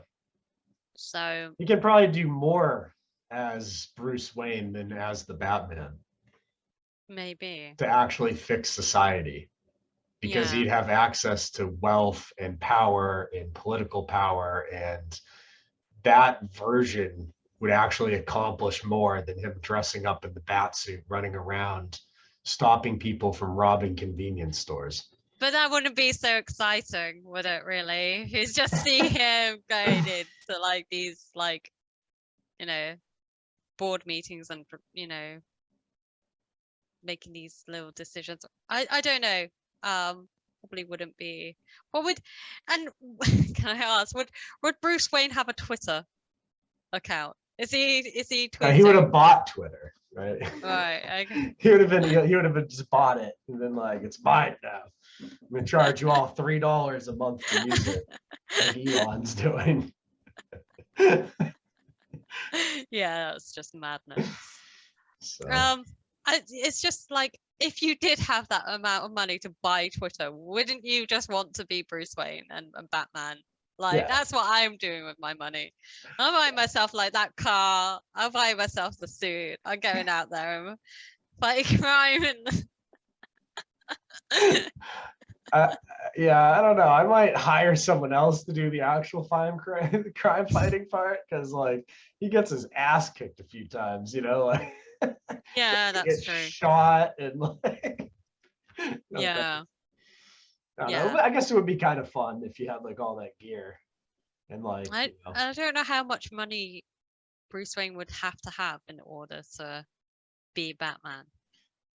So he can probably do more as Bruce Wayne than as the Batman maybe. to actually fix society, because Yeah. he'd have access to wealth and power and political power, and that version would actually accomplish more than him dressing up in the bat suit, running around, stopping people from robbing convenience stores. But that wouldn't be so exciting, would it really? You just see him going into like these like, you know, board meetings and, you know, making these little decisions. I don't know. Probably wouldn't be. What would, and can I ask, would Bruce Wayne have a Twitter account? Is he tweeting? He would have bought Twitter, right? Right. Okay. he would have been just bought it and then like, it's mine now. I'm gonna charge you all $3 a month to use it, like Elon's doing. Yeah, that's just madness. So. It's just like, if you did have that amount of money to buy Twitter, wouldn't you just want to be Bruce Wayne and Batman? Like, that's what I'm doing with my money. I'm buying myself like that car. I'm buying myself the suit. I'm going out there and fighting crime. Yeah, I don't know. I might hire someone else to do the actual crime fighting part, because like he gets his ass kicked a few times, you know, like yeah, that's true. Shot and like yeah. I don't know, but I guess it would be kind of fun if you had like all that gear and like I don't know how much money Bruce Wayne would have to have in order to be Batman.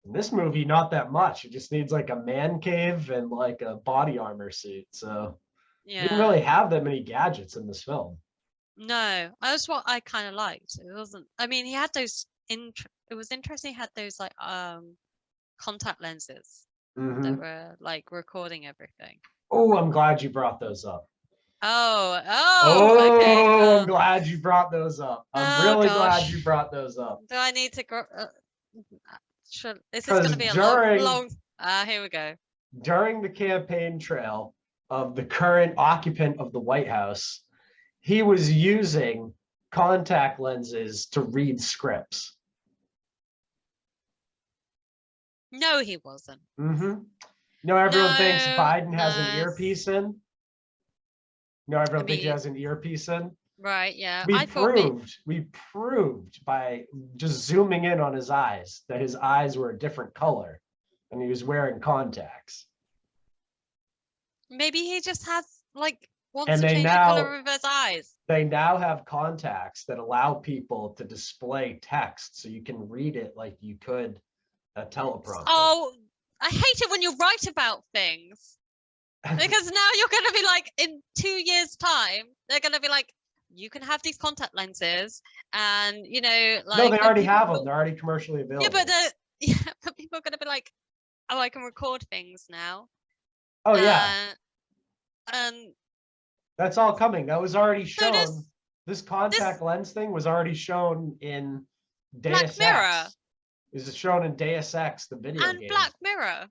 In this movie, not that much. It just needs like a man cave and like a body armor suit. So you didn't really have that many gadgets in this film. No, that's what I kind of liked. It wasn't. I mean, he had those. It was interesting. He had those like contact lenses that were like recording everything. Oh, I'm glad you brought those up. Oh, okay. I'm glad you brought those up. I'm really glad you brought those up. Do I need to go? This is going to be a long. Here we go. During the campaign trail of the current occupant of the White House, he was using contact lenses to read scripts. No, he wasn't. No, everyone thinks Biden has an earpiece in. No, everyone thinks he has an earpiece in. Right, yeah. We proved by just zooming in on his eyes that his eyes were a different color and he was wearing contacts. Maybe he just has like wants to change the color of his eyes. They now have contacts that allow people to display text so you can read it like you could a teleprompter. Oh, I hate it when you write about things. Because now you're going to be like, in 2 years' time, they're going to be like, you can have these contact lenses, and you know, like no, they already have them. They're already commercially available. Yeah, but people are going to be like, oh, I can record things now. Oh yeah, and that's all coming. That was already shown. This contact lens thing was already shown in Deus Ex. Is it shown in Deus Ex, the video game? And Black Mirror.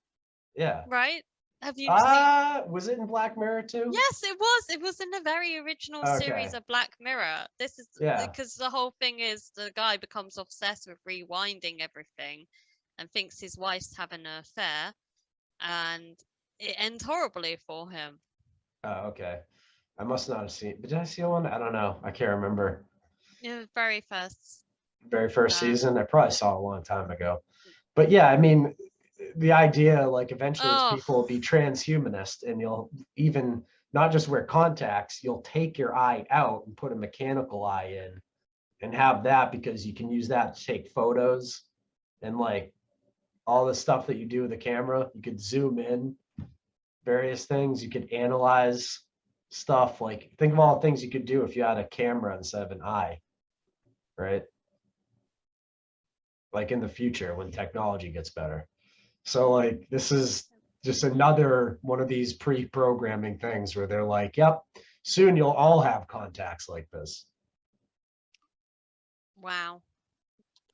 Yeah. Right. Have you seen? Was it in Black Mirror too? Yes, it was. It was in the very original series of Black Mirror. This is because the whole thing is the guy becomes obsessed with rewinding everything and thinks his wife's having an affair, and it ends horribly for him. Oh, okay. I must not have seen. But did I see one? I don't know. I can't remember. Yeah, very first season. I probably saw it a long time ago. But yeah, I mean, the idea, like, eventually people will be transhumanist, and you'll even not just wear contacts, you'll take your eye out and put a mechanical eye in and have that, because you can use that to take photos and like all the stuff that you do with the camera. You could zoom in various things. You could analyze stuff. Like, think of all the things you could do if you had a camera instead of an eye, right? Like in the future when technology gets better. So like, this is just another one of these pre-programming things where they're like, yep, soon you'll all have contacts like this. Wow.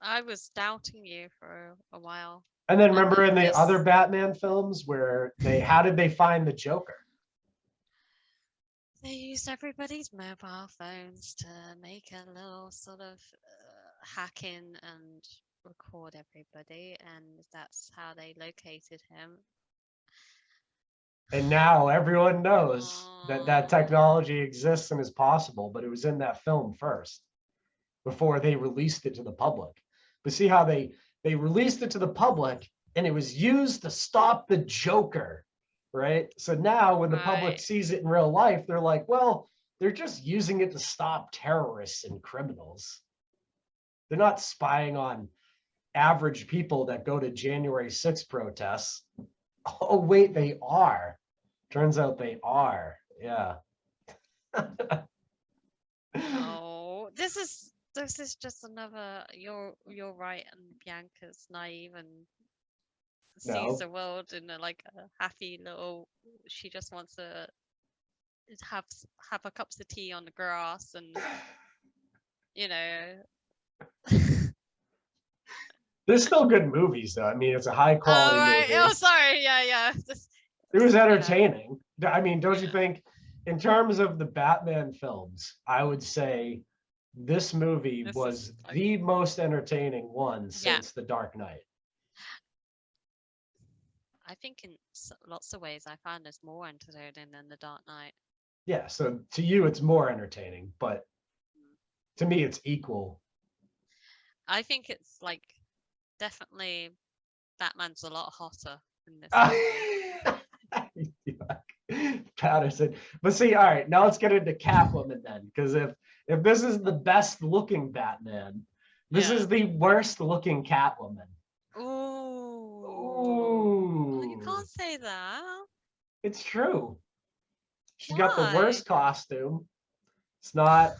I was doubting you for a while. And then remember in the this- other Batman films where how did they find the Joker? They used everybody's mobile phones to make a little sort of hack in and record everybody, and that's how they located him. And now everyone knows that technology exists and is possible, but it was in that film first before they released it to the public. But see how they released it to the public and it was used to stop the Joker, right? So now when the public sees it in real life, they're like, well, they're just using it to stop terrorists and criminals. They're not spying on average people that go to January 6th protests. Oh, wait, they are. Turns out they are. Yeah. Oh, this is just another. You're right, and Bianca's naive and sees the world in a happy little. She just wants to have a cups of tea on the grass, and you know. There's still good movies, though. I mean, it's a high quality movie. Oh, sorry. Yeah. It was entertaining. I mean, don't you think? In terms of the Batman films, I would say this movie was the most entertaining one since The Dark Knight. I think in lots of ways, I found this more entertaining than The Dark Knight. Yeah, so to you, it's more entertaining, but to me, it's equal. I think it's definitely Batman's a lot hotter in this movie. Patterson. But see, all right, now let's get into Catwoman then, because if this is the best looking Batman, this is the worst looking Catwoman. Ooh. You can't say that. It's true. She's got the worst costume. It's not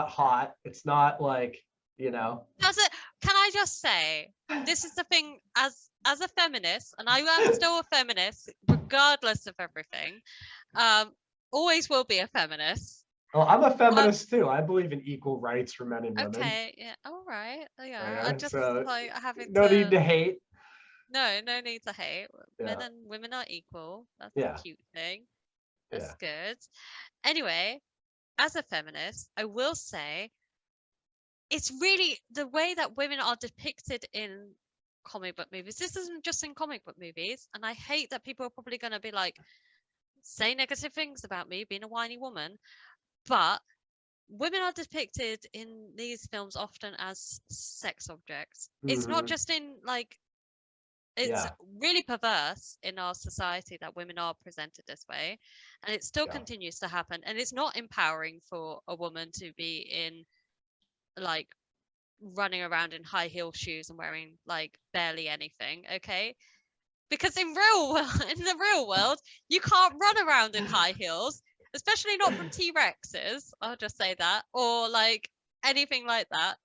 hot. It's not Does it? Can I just say, this is the thing, as a feminist, and I am still a feminist, regardless of everything. Always will be a feminist. Well, I'm a feminist too. I believe in equal rights for men and women. Okay, yeah, all right. Yeah, I'm just having no need to hate. No need to hate. Men and women are equal. That's a cute thing. That's good. Anyway, as a feminist, I will say it's really the way that women are depicted in comic book movies. This isn't just in comic book movies, and I hate that people are probably going to be say negative things about me being a whiny woman, but women are depicted in these films often as sex objects. It's not just in it's really perverse in our society that women are presented this way, and it still continues to happen, and it's not empowering for a woman to be in running around in high heel shoes and wearing barely anything, okay? Because in the real world, you can't run around in high heels, especially not from T-Rexes. I'll just say that, or anything like that.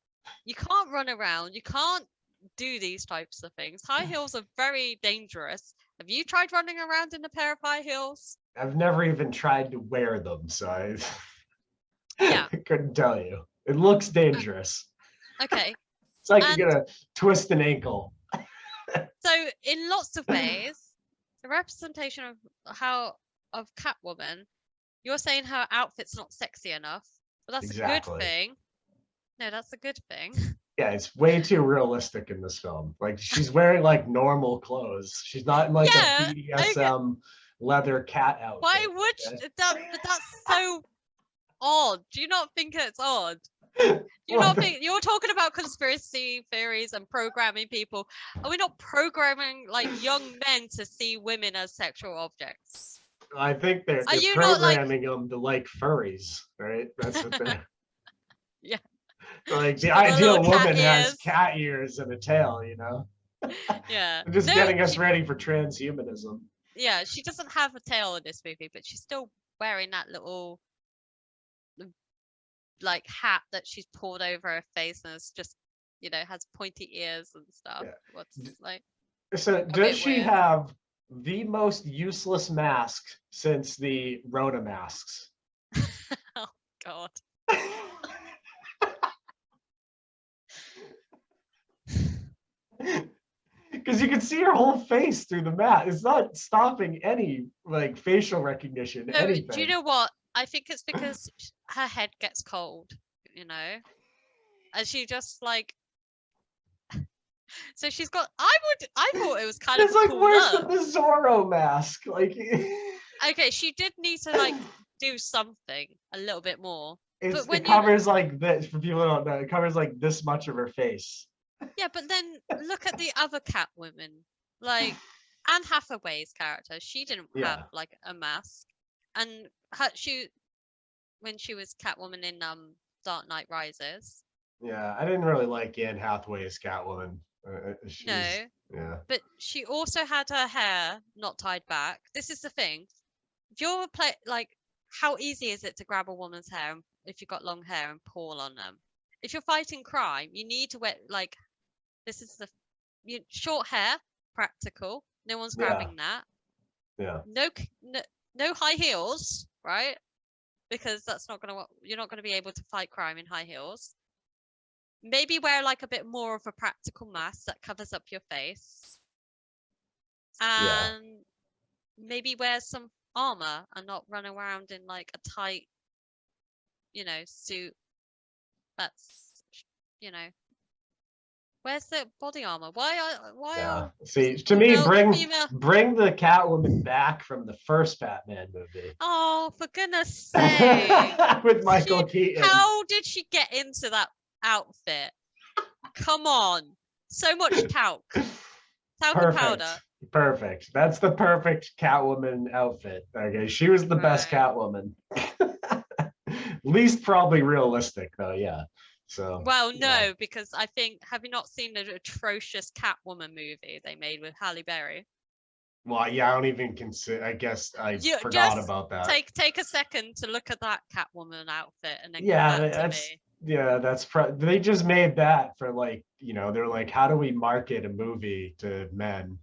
You can't run around. You can't do these types of things. High heels are very dangerous. Have you tried running around in a pair of high heels? I've never even tried to wear them, so I couldn't tell you. It looks dangerous. Okay. It's like you're gonna twist an ankle. So in lots of ways, the representation of Catwoman, you're saying her outfit's not sexy enough, but that's a good thing. No, that's a good thing. Yeah, it's way too realistic in this film. She's wearing normal clothes. She's not in a BDSM leather cat outfit. Why would but that's so odd. Do you not think it's odd? Do you not think you're talking about conspiracy theories and programming people? Are we not programming young men to see women as sexual objects? I think they're programming them to like furries, right? That's what they're the ideal woman has cat ears and a tail, Yeah. Just getting us ready for transhumanism. Yeah, she doesn't have a tail in this movie, but she's still wearing that little hat that she's pulled over her face, and it's just has pointy ears and stuff. So does she have the most useless mask since the Rona masks? Oh God. Because you can see her whole face through the mask. It's not stopping any like facial recognition, No, do you anything. know what? I think it's because her head gets cold, you know? And she just like so she's got I thought it was kind of It's a like, cool where's look. the Zorro mask? Like, Okay, she did need to like do something a little bit more. But it when you covers like this. For people who don't know, it covers like this much of her face. yeah, but then look at the other Catwomen. Like Anne Hathaway's character, she didn't have Yeah, like a mask. And she when she was Catwoman in Dark Knight Rises. yeah. I didn't really like Anne Hathaway's Catwoman. She's No, yeah, but she also had her hair not tied back. This is the thing. If you're like, how easy is it to grab a woman's hair if you've got long hair and pull on them? If you're fighting crime, you need to wear like this is short hair, practical. No one's yeah, grabbing that. yeah. No high heels, right? Because that's not gonna you're not gonna be able to fight crime in high heels. Maybe wear like a bit more of a practical mask that covers up your face. Yeah. And maybe wear some armor and not run around in like a tight, suit. That's, you know, where's the body armor? Why Yeah. are See, to me, female? bring the Catwoman back from the first Batman movie Oh, for goodness sake! with Michael Keaton. How did she get into that outfit? Come on, so much talc and Perfect. powder. Perfect. That's the perfect Catwoman outfit. Okay, she was the best Right. Catwoman. Least probably realistic though, yeah. So Well, no, yeah. because I think have you not seen the atrocious Catwoman movie they made with Halle Berry? Well, yeah, I don't even consider. I guess I You forgot just about that. take a second to look at that Catwoman outfit and then come Yeah, back to that's me. they just made that for like, they're like, how do we market a movie to men?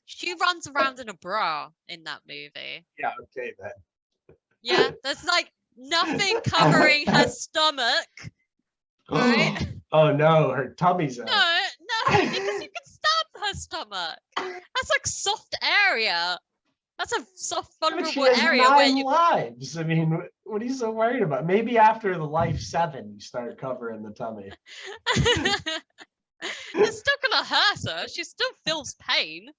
She runs around in a bra in that movie. Yeah, okay then. Yeah, there's like nothing covering her stomach, right? Oh no, her tummy's out. No, because you can stab her stomach. That's like soft area. That's a soft, But she vulnerable has area where 9 you. lives. I mean, what are you so worried about? Maybe after the life 7, you start covering the tummy. It's still gonna hurt her. She still feels pain.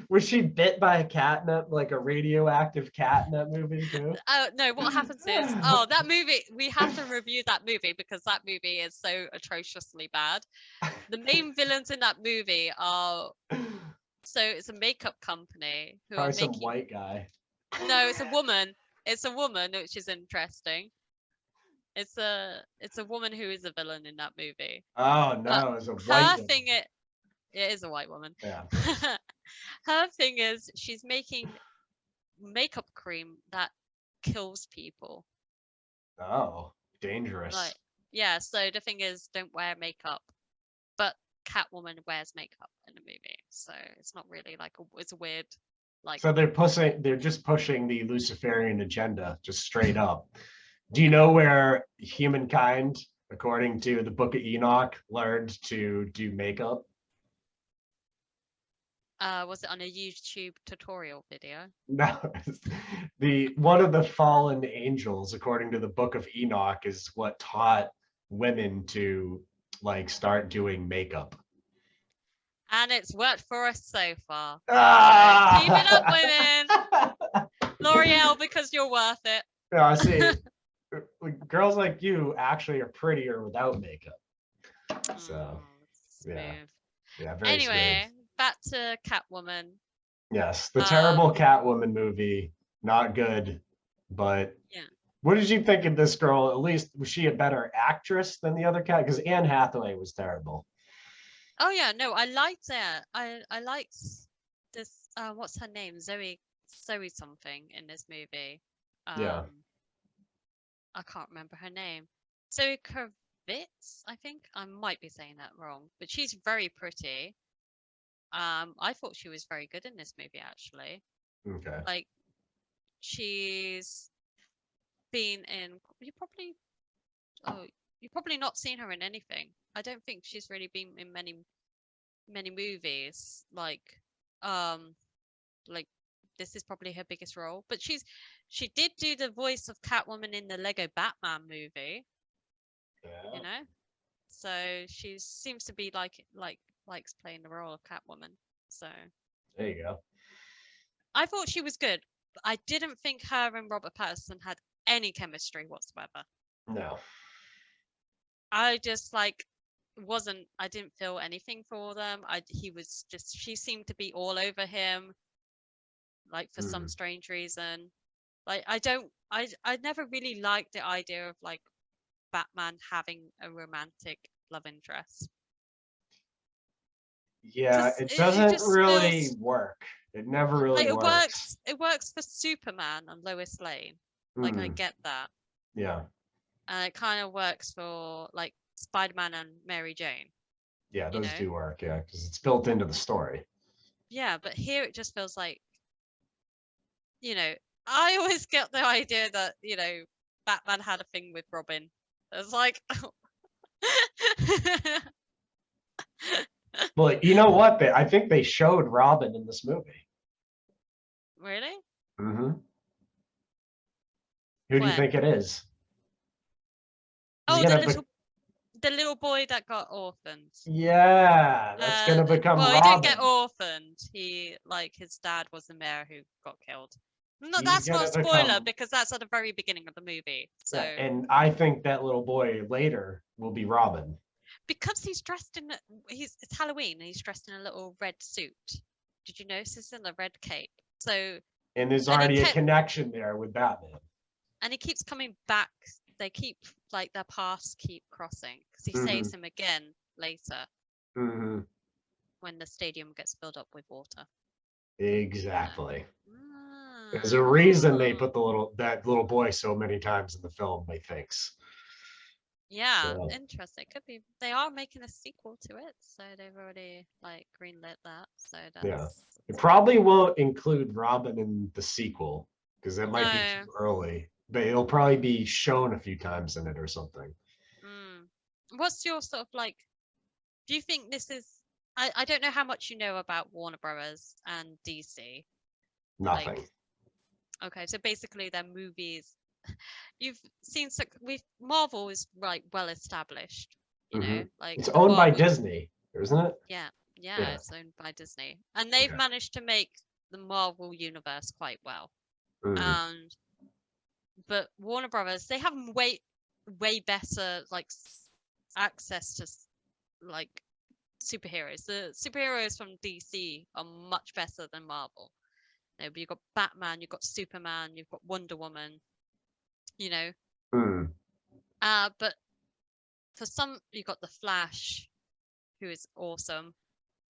Was she bit by a cat in that, like a radioactive cat in that movie too? No, what happens is, that movie, we have to review that movie because that movie is so atrociously bad. The main villains in that movie are, so it's a makeup company who Probably are some making, white guy. no, it's a woman. It's a woman, which is interesting. It's a woman who is a villain in that movie. Oh But no, it's a white her woman. thing, it is a white woman. Yeah. Her thing is she's making makeup cream that kills people. Oh, dangerous. Like, yeah, so the thing is, don't wear makeup. But Catwoman wears makeup in the movie, so it's not really like it's a weird, like. So they're just pushing the Luciferian agenda, just straight up. Do you know where humankind, according to the Book of Enoch, learned to do makeup? Was it on a YouTube tutorial video? No, one of the fallen angels, according to the Book of Enoch, is what taught women to like start doing makeup. And it's worked for us so far. Ah! Keep it up, women. L'Oreal, because you're worth it. Yeah, I see. Girls like you actually are prettier without makeup. So, yeah, very Anyway, smooth. back to Catwoman. Yes, the terrible Catwoman movie, not good. But yeah, what did you think of this girl? At least was she a better actress than the other cat? Because Anne Hathaway was terrible. Oh yeah, no, I liked it. I liked this. What's her name? Zoe something in this movie. Yeah. I can't remember her name. Zoe Kravitz, I think. I might be saying that wrong, but she's very pretty. I thought she was very good in this movie, actually. Okay. Like, she's been in. You've probably not seen her in anything. I don't think she's really been in many many movies. Like this is probably her biggest role, but she did do the voice of Catwoman in the Lego Batman movie. Yeah. You know, so she seems to be likes playing the role of Catwoman. So There you go. I thought she was good. But I didn't think her and Robert Pattinson had any chemistry whatsoever. No. I just I didn't feel anything for them. She seemed to be all over him, like for some strange reason. Like I never really liked the idea of like Batman having a romantic love interest. Yeah, 'Cause it it doesn't just really feels work. It never really like works. it works for Superman and Lois Lane. Like I get that. Yeah. And it kind of works for like Spider-Man and Mary Jane. Yeah, You those know? do work. Yeah, because it's built into the story. Yeah, but here it just feels like, you know, I always get the idea that, you know, Batman had a thing with Robin. It's like Well, you know what? I think they showed Robin in this movie. Really? Mm-hmm. Who do you When? think it is? Oh, Gonna the little boy that got orphaned. Yeah, that's gonna become well, he Robin. didn't get orphaned. He his dad was the mayor who got killed. No, He's that's not gonna a spoiler become- because that's at the very beginning of the movie. So Yeah, and I think that little boy later will be Robin. because he's dressed in it's Halloween and he's dressed in a little red suit. Did you notice this in a red cape? So And there's And he already a kept- connection there with Batman. and he keeps coming back. They keep like their paths keep crossing because he Mhm. saves him again later Mm-hmm. when the stadium gets filled up with water. Exactly. Ah. There's a reason they put that little boy so many times in the film, methinks. Yeah, So- interesting. Could be they are making a sequel to it, so they've already like greenlit that. So that's Yeah. It probably won't include Robin in the sequel because that might be No. too early. But it'll probably be shown a few times in it or something. What's your sort of like? Do you think this is? I don't know how much you know about Warner Brothers and DC. Nothing. Okay, so basically their movies. You've seen Marvel is like well established. You know, like It's the owned by Marvel- Disney, isn't it? Yeah, Yeah. it's owned by Disney, and they've Okay. managed to make the Marvel universe quite well. Mhm. But Warner Brothers, they have way better like access to like superheroes. The superheroes from DC are much better than Marvel. You know, but you've got Batman, you've got Superman, you've got Wonder Woman. You know, Mm. but for some, you've got the Flash, who is awesome.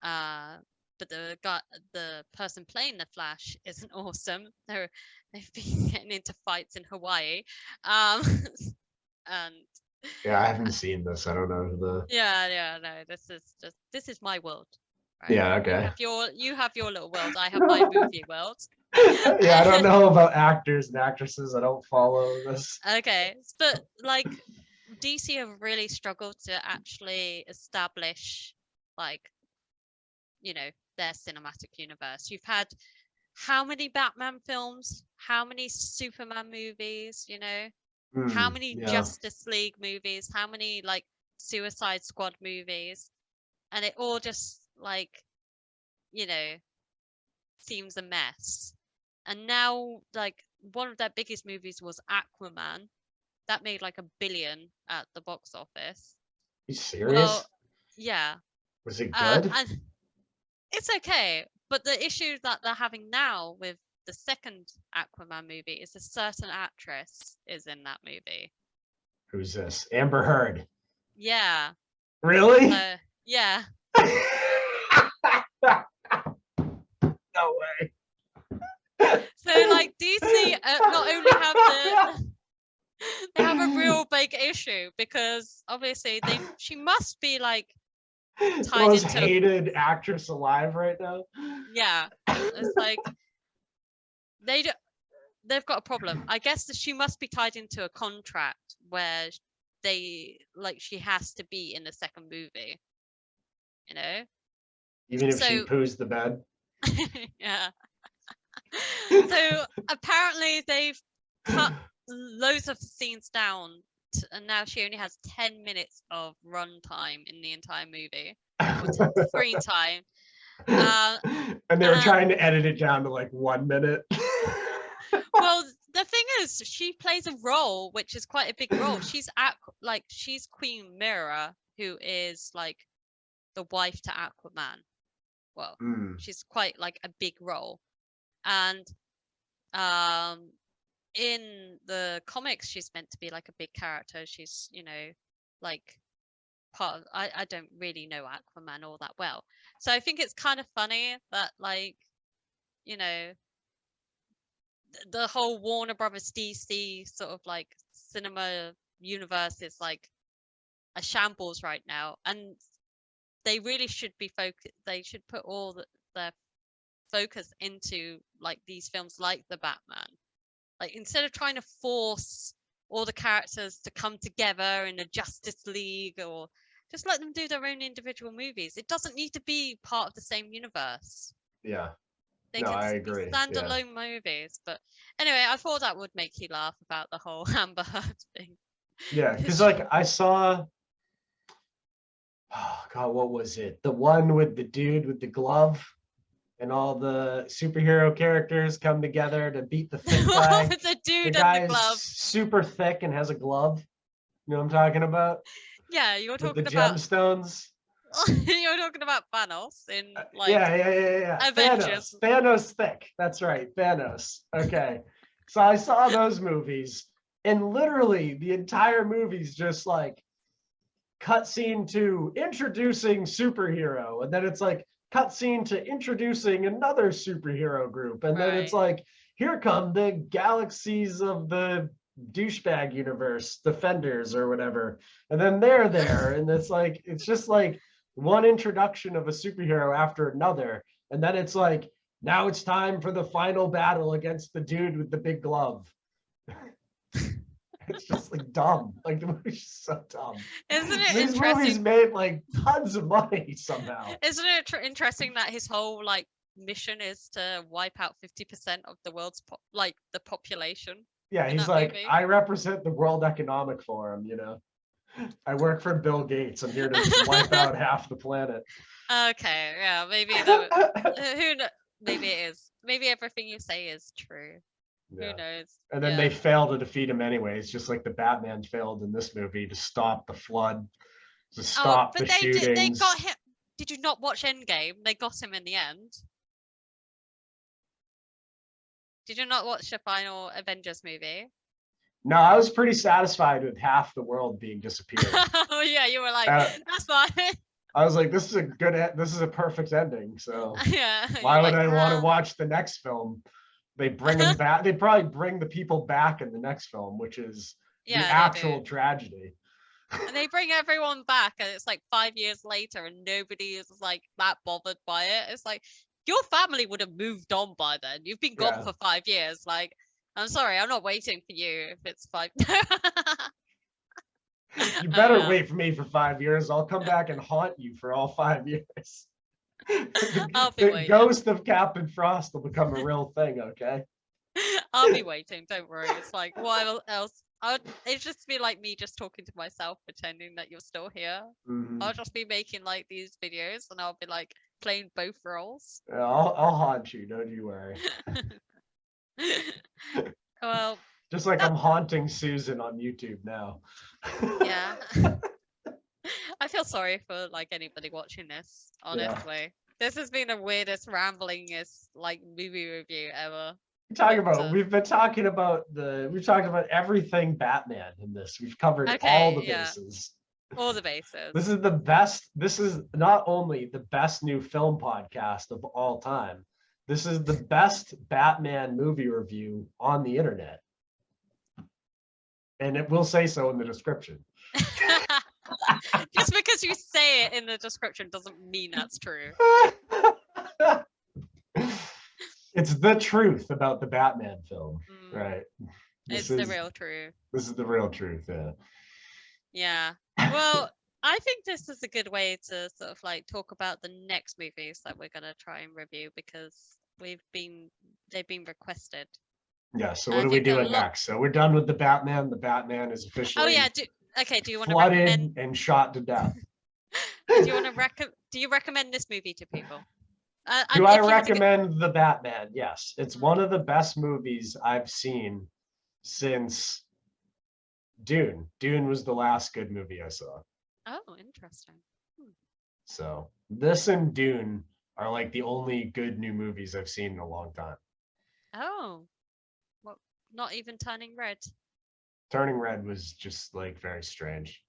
But the person playing the Flash isn't awesome. They've been getting into fights in Hawaii, and Yeah, I haven't seen this. I don't know who the. no, this is my world. Right? Yeah, okay. You have your little world. I have my movie world. Yeah, I don't know about actors and actresses. I don't follow this. Okay, but like DC have really struggled to actually establish like their cinematic universe. You've had how many Batman films, how many Superman movies, how many Yeah. Justice League movies, how many like Suicide Squad movies, and it all just like seems a mess. And now like one of their biggest movies was Aquaman. That made like $1 billion at the box office. You serious? Well, yeah. Was it good? And it's okay, but the issue that they're having now with the second Aquaman movie is a certain actress is in that movie. Who's this? Amber Heard. Yeah. Really? Yeah. No way. So like DC not only have they have a real big issue because obviously she must be like tied Most into hated actress alive right now. Yeah, it's like they've got a problem. I guess that she must be tied into a contract where she has to be in the second movie. Even if she So- poos the bed. Yeah. So apparently they've cut loads of scenes down, and now she only has 10 minutes of run time in the entire movie, or screen time. And they were trying to edit it down to like 1 minute. Well, the thing is, she plays a role which is quite a big role. She's she's Queen Mira, who is like the wife to Aquaman. Well, she's quite like a big role, and in the comics, she's meant to be like a big character. She's, you know, like part of, I don't really know Aquaman all that well, so I think it's kind of funny that, like, you know, the whole Warner Brothers DC sort of like cinema universe is like a shambles right now, and they really should be focused. They should put all their focus into like these films like the Batman. Like, instead of trying to force all the characters to come together in a Justice League, or just let them do their own individual movies. It doesn't need to be part of the same universe. Yeah. They No, can I be agree. standalone movies. But anyway, I thought that would make you laugh about the whole Amber Heard thing. Yeah, because like I saw, oh God, what was it? The one with the dude with the glove, and all the superhero characters come together to beat the thick guy. The dude The and guy the is glove. super thick and has a glove. You know what I'm talking about? Yeah, you're With talking the about gemstones. you're talking about Thanos in like Yeah. Avengers. Thanos thick. That's right. Thanos. Okay. So I saw those movies, and literally the entire movie's just like cutscene to introducing superhero, and then it's like cutscene to introducing another superhero group, and then it's like, here come the galaxies of the douchebag universe, Defenders or whatever, and then they're there, and it's like, it's just like one introduction of a superhero after another, and then it's like, now it's time for the final battle against the dude with the big glove. It's just like dumb. Like, the movie's just so dumb. Isn't it These interesting? movies made like tons of money somehow. Isn't it interesting that his whole like mission is to wipe out 50% of the world's the population? Yeah, in he's that like, movie? I represent the World Economic Forum, you know. I work for Bill Gates. I'm here to wipe out half the planet. Okay, yeah, maybe maybe it is. Maybe everything you say is true. Yeah. Who knows? And then they fail to defeat him anyways, just like the Batman failed in this movie to stop the flood, to stop the shootings. They got him. Did you not watch Endgame? They got him in the end. Did you not watch the final Avengers movie? No, I was pretty satisfied with half the world being disappeared. Oh yeah, you were like, that's fine. I was like, this is a perfect ending. So Yeah. why would I want to watch the next film? They bring them back. They probably bring the people back in the next film, which is the actual tragedy. And they bring everyone back, and it's like 5 years later, and nobody is like that bothered by it. It's like, your family would have moved on by then. You've been gone for 5 years. Like, I'm sorry, I'm not waiting for you if it's 5. You better wait for me for 5 years. I'll come back and haunt you for all 5 years. The ghost of Captain Frost will become a real thing, okay? I'll be waiting, don't worry. It's like, what else? It'd just be like me just talking to myself, pretending that you're still here. I'll just be making like these videos, and I'll be like playing both roles. Yeah, I'll haunt you, don't you worry. Well, just like I'm haunting Susan on YouTube now. Yeah. I feel sorry for like anybody watching this, honestly. This has been the weirdest, ramblingest like movie review ever. We've talked about everything Batman in this. We've covered all the bases. All the bases. This is not only the best new film podcast of all time. This is the best Batman movie review on the internet. And it will say so in the description. Just because you say it in the description doesn't mean that's true. It's the truth about the Batman film, right? It's the real truth. This is the real truth, yeah. Yeah. Well, I think this is a good way to sort of like talk about the next movies that we're gonna try and review because they've been requested. Yeah, so And what I are we think a doing lot. next? So we're done with the Batman. The Batman is Oh officially yeah. Do you want to recommend? flooded and shot to death. Do you want to Do you recommend this movie to people? Do And I if you had to recommend the Batman? Yes. It's Mm. one of the best movies I've seen since Dune. Dune was the last good movie I saw. Oh, interesting. So this and Dune are like the only good new movies I've seen in a long time. Oh, well, not even Turning Red. Turning Red was just like very strange.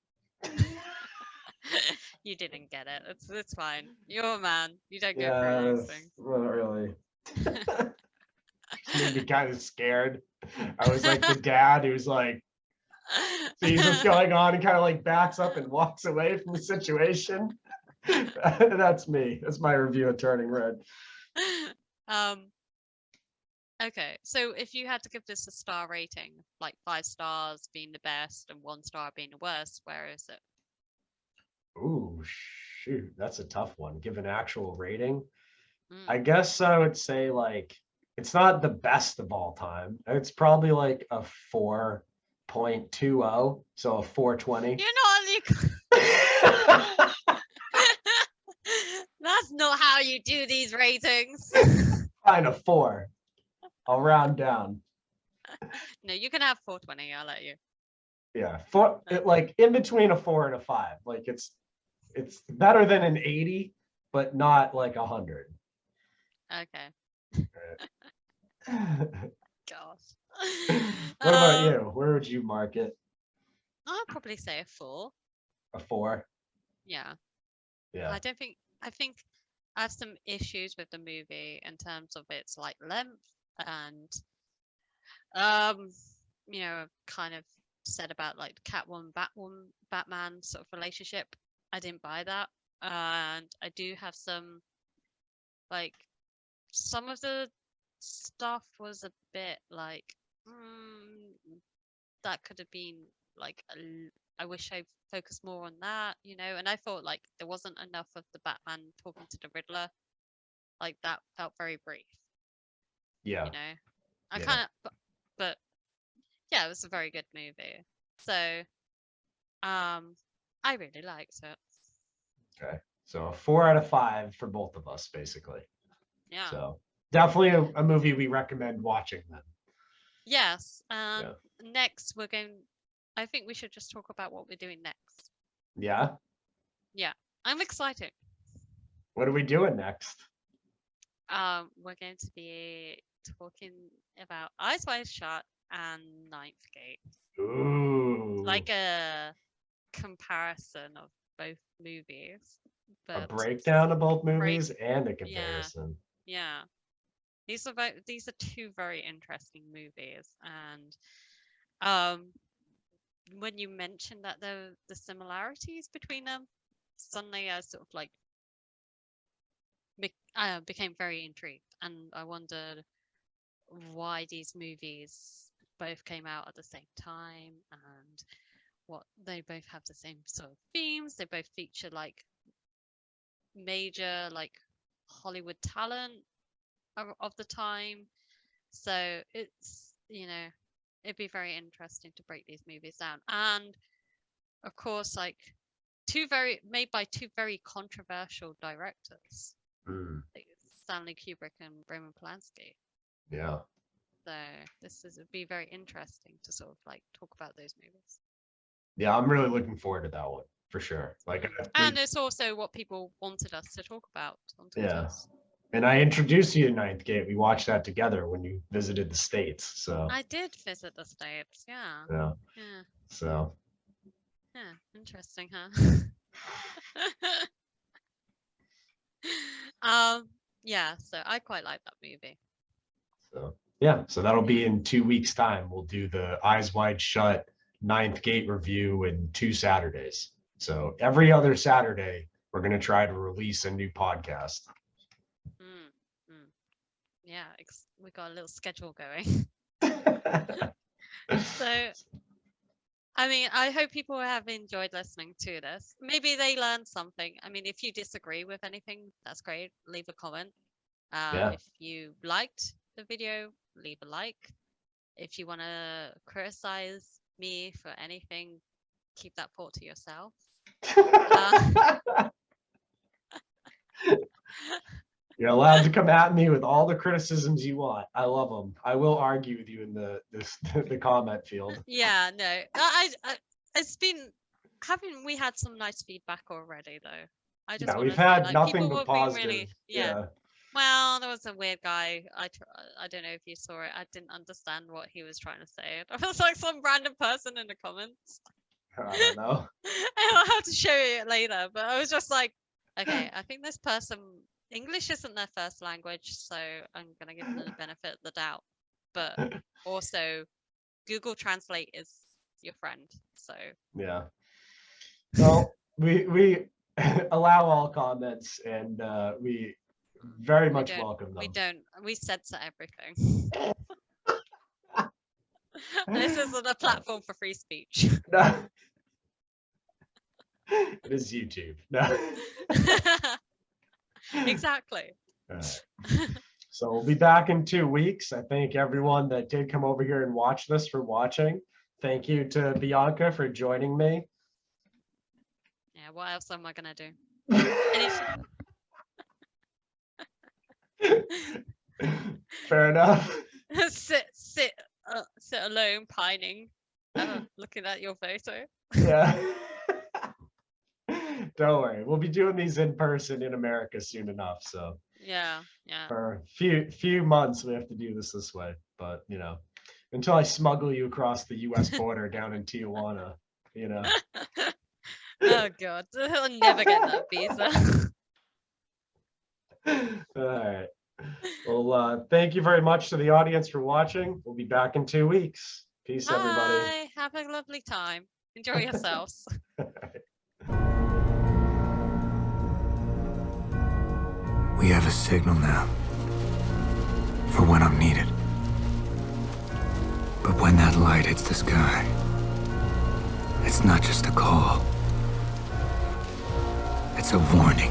You didn't get it. It's fine. You're a man. You don't go through Yeah, these things. not really. Made me kind of scared. I was like the dad who's like sees what's going on and kind of like backs up and walks away from the situation. That's me. That's my review of Turning Red. Okay, so if you had to give this a star rating, like 5 stars being the best and 1 star being the worst, where is it? Ooh, shoot, that's a tough one. Give an actual rating. Mm. I guess I would say like it's not the best of all time. It's probably like a 4.20, so a 420. You're not. That's not how you do these ratings. Kind of 4. I'll round down. No, you can have 420. I'll let you. Yeah, like in between a 4 and a 5. Like it's better than an 80, but not like 100. Okay. Gosh. What about you? Where would you mark it? I'll probably say a 4. A 4? Yeah. Yeah. I think I have some issues with the movie in terms of its like length and kind of said about like Catwoman, Batman sort of relationship. I didn't buy that. And I do have some of the stuff was a bit like that could have been like I wish I focused more on that, and I thought like there wasn't enough of the Batman talking to the Riddler. Like that felt very brief. Yeah. I Yeah. kind of but yeah, it was a very good movie. So I really liked it. Okay. So a 4 out of 5 for both of us, basically. Yeah. So definitely a movie we recommend watching then. Yes. Next I think we should just talk about what we're doing next. Yeah. Yeah. I'm excited. What are we doing next? We're going to be talking about Eyes Wide Shut and Ninth Gate. Ooh. Like a comparison of both movies. A breakdown of both movies and a Yeah. comparison. Yeah. These are 2 very interesting movies, and when you mentioned that the similarities between them, suddenly I sort of like became very intrigued, and I wondered why these movies both came out at the same time and what they both have the same sort of themes. They both feature like major like Hollywood talent of the time, so it's it'd be very interesting to break these movies down. And of course, like made by 2 very controversial directors, like Stanley Kubrick and Roman Polanski. Yeah. So would be very interesting to sort of like talk about those movies. Yeah, I'm really looking forward to that one for sure. Like, and it's also what people wanted us to talk about on Twitter. Yeah. And I introduced you to Ninth Gate. We watched that together when you visited the States. So I did visit the States. Yeah. Yeah. Yeah. So Yeah. Interesting, huh? Yeah. So I quite like that movie. So yeah. So that'll be in 2 weeks' time. We'll do the Eyes Wide Shut Ninth Gate review in 2 Saturdays. So every other Saturday, we're going to try to release a new podcast. Yeah, we got a little schedule going. So I mean, I hope people have enjoyed listening to this. Maybe they learned something. I mean, if you disagree with anything, that's great. Leave a comment. Yeah. If you liked the video, leave a like. If you want to criticize me for anything, keep that thought to yourself. You're allowed to come at me with all the criticisms you want. I love them. I will argue with you in the comment field. Yeah, no, it's been haven't we had some nice feedback already though? I just Yeah, want we've to say, had like, nothing people but have been positive. really, yeah. Well, there was a weird guy. I don't know if you saw it. I didn't understand what he was trying to say. It was like some random person in the comments. I don't know. I'll have to show you it later. But I was just like, okay, I think this person, English isn't their first language, so I'm gonna give them the benefit of the doubt. But also, Google Translate is your friend. So Yeah. Well, we allow all comments, and we very much welcome them. We censor everything. This isn't a platform for free speech. No. It is YouTube. No. Exactly. So we'll be back in 2 weeks. I thank everyone that did come over here and watch this for watching. Thank you to Bianca for joining me. Yeah, what else am I gonna do? Fair enough. sit alone, pining, looking at your photo. Yeah. Don't worry, we'll be doing these in person in America soon enough. So yeah. For a few months we have to do this way, but you know, until I smuggle you across the U.S. border down in Tijuana, you know. Oh God, I'll never get that visa. All right. Well, thank you very much to the audience for watching. We'll be back in 2 weeks. Peace, everybody. Bye. Have a lovely time. Enjoy yourselves. We have a signal now for when I'm needed. But when that light hits the sky, it's not just a call. It's a warning.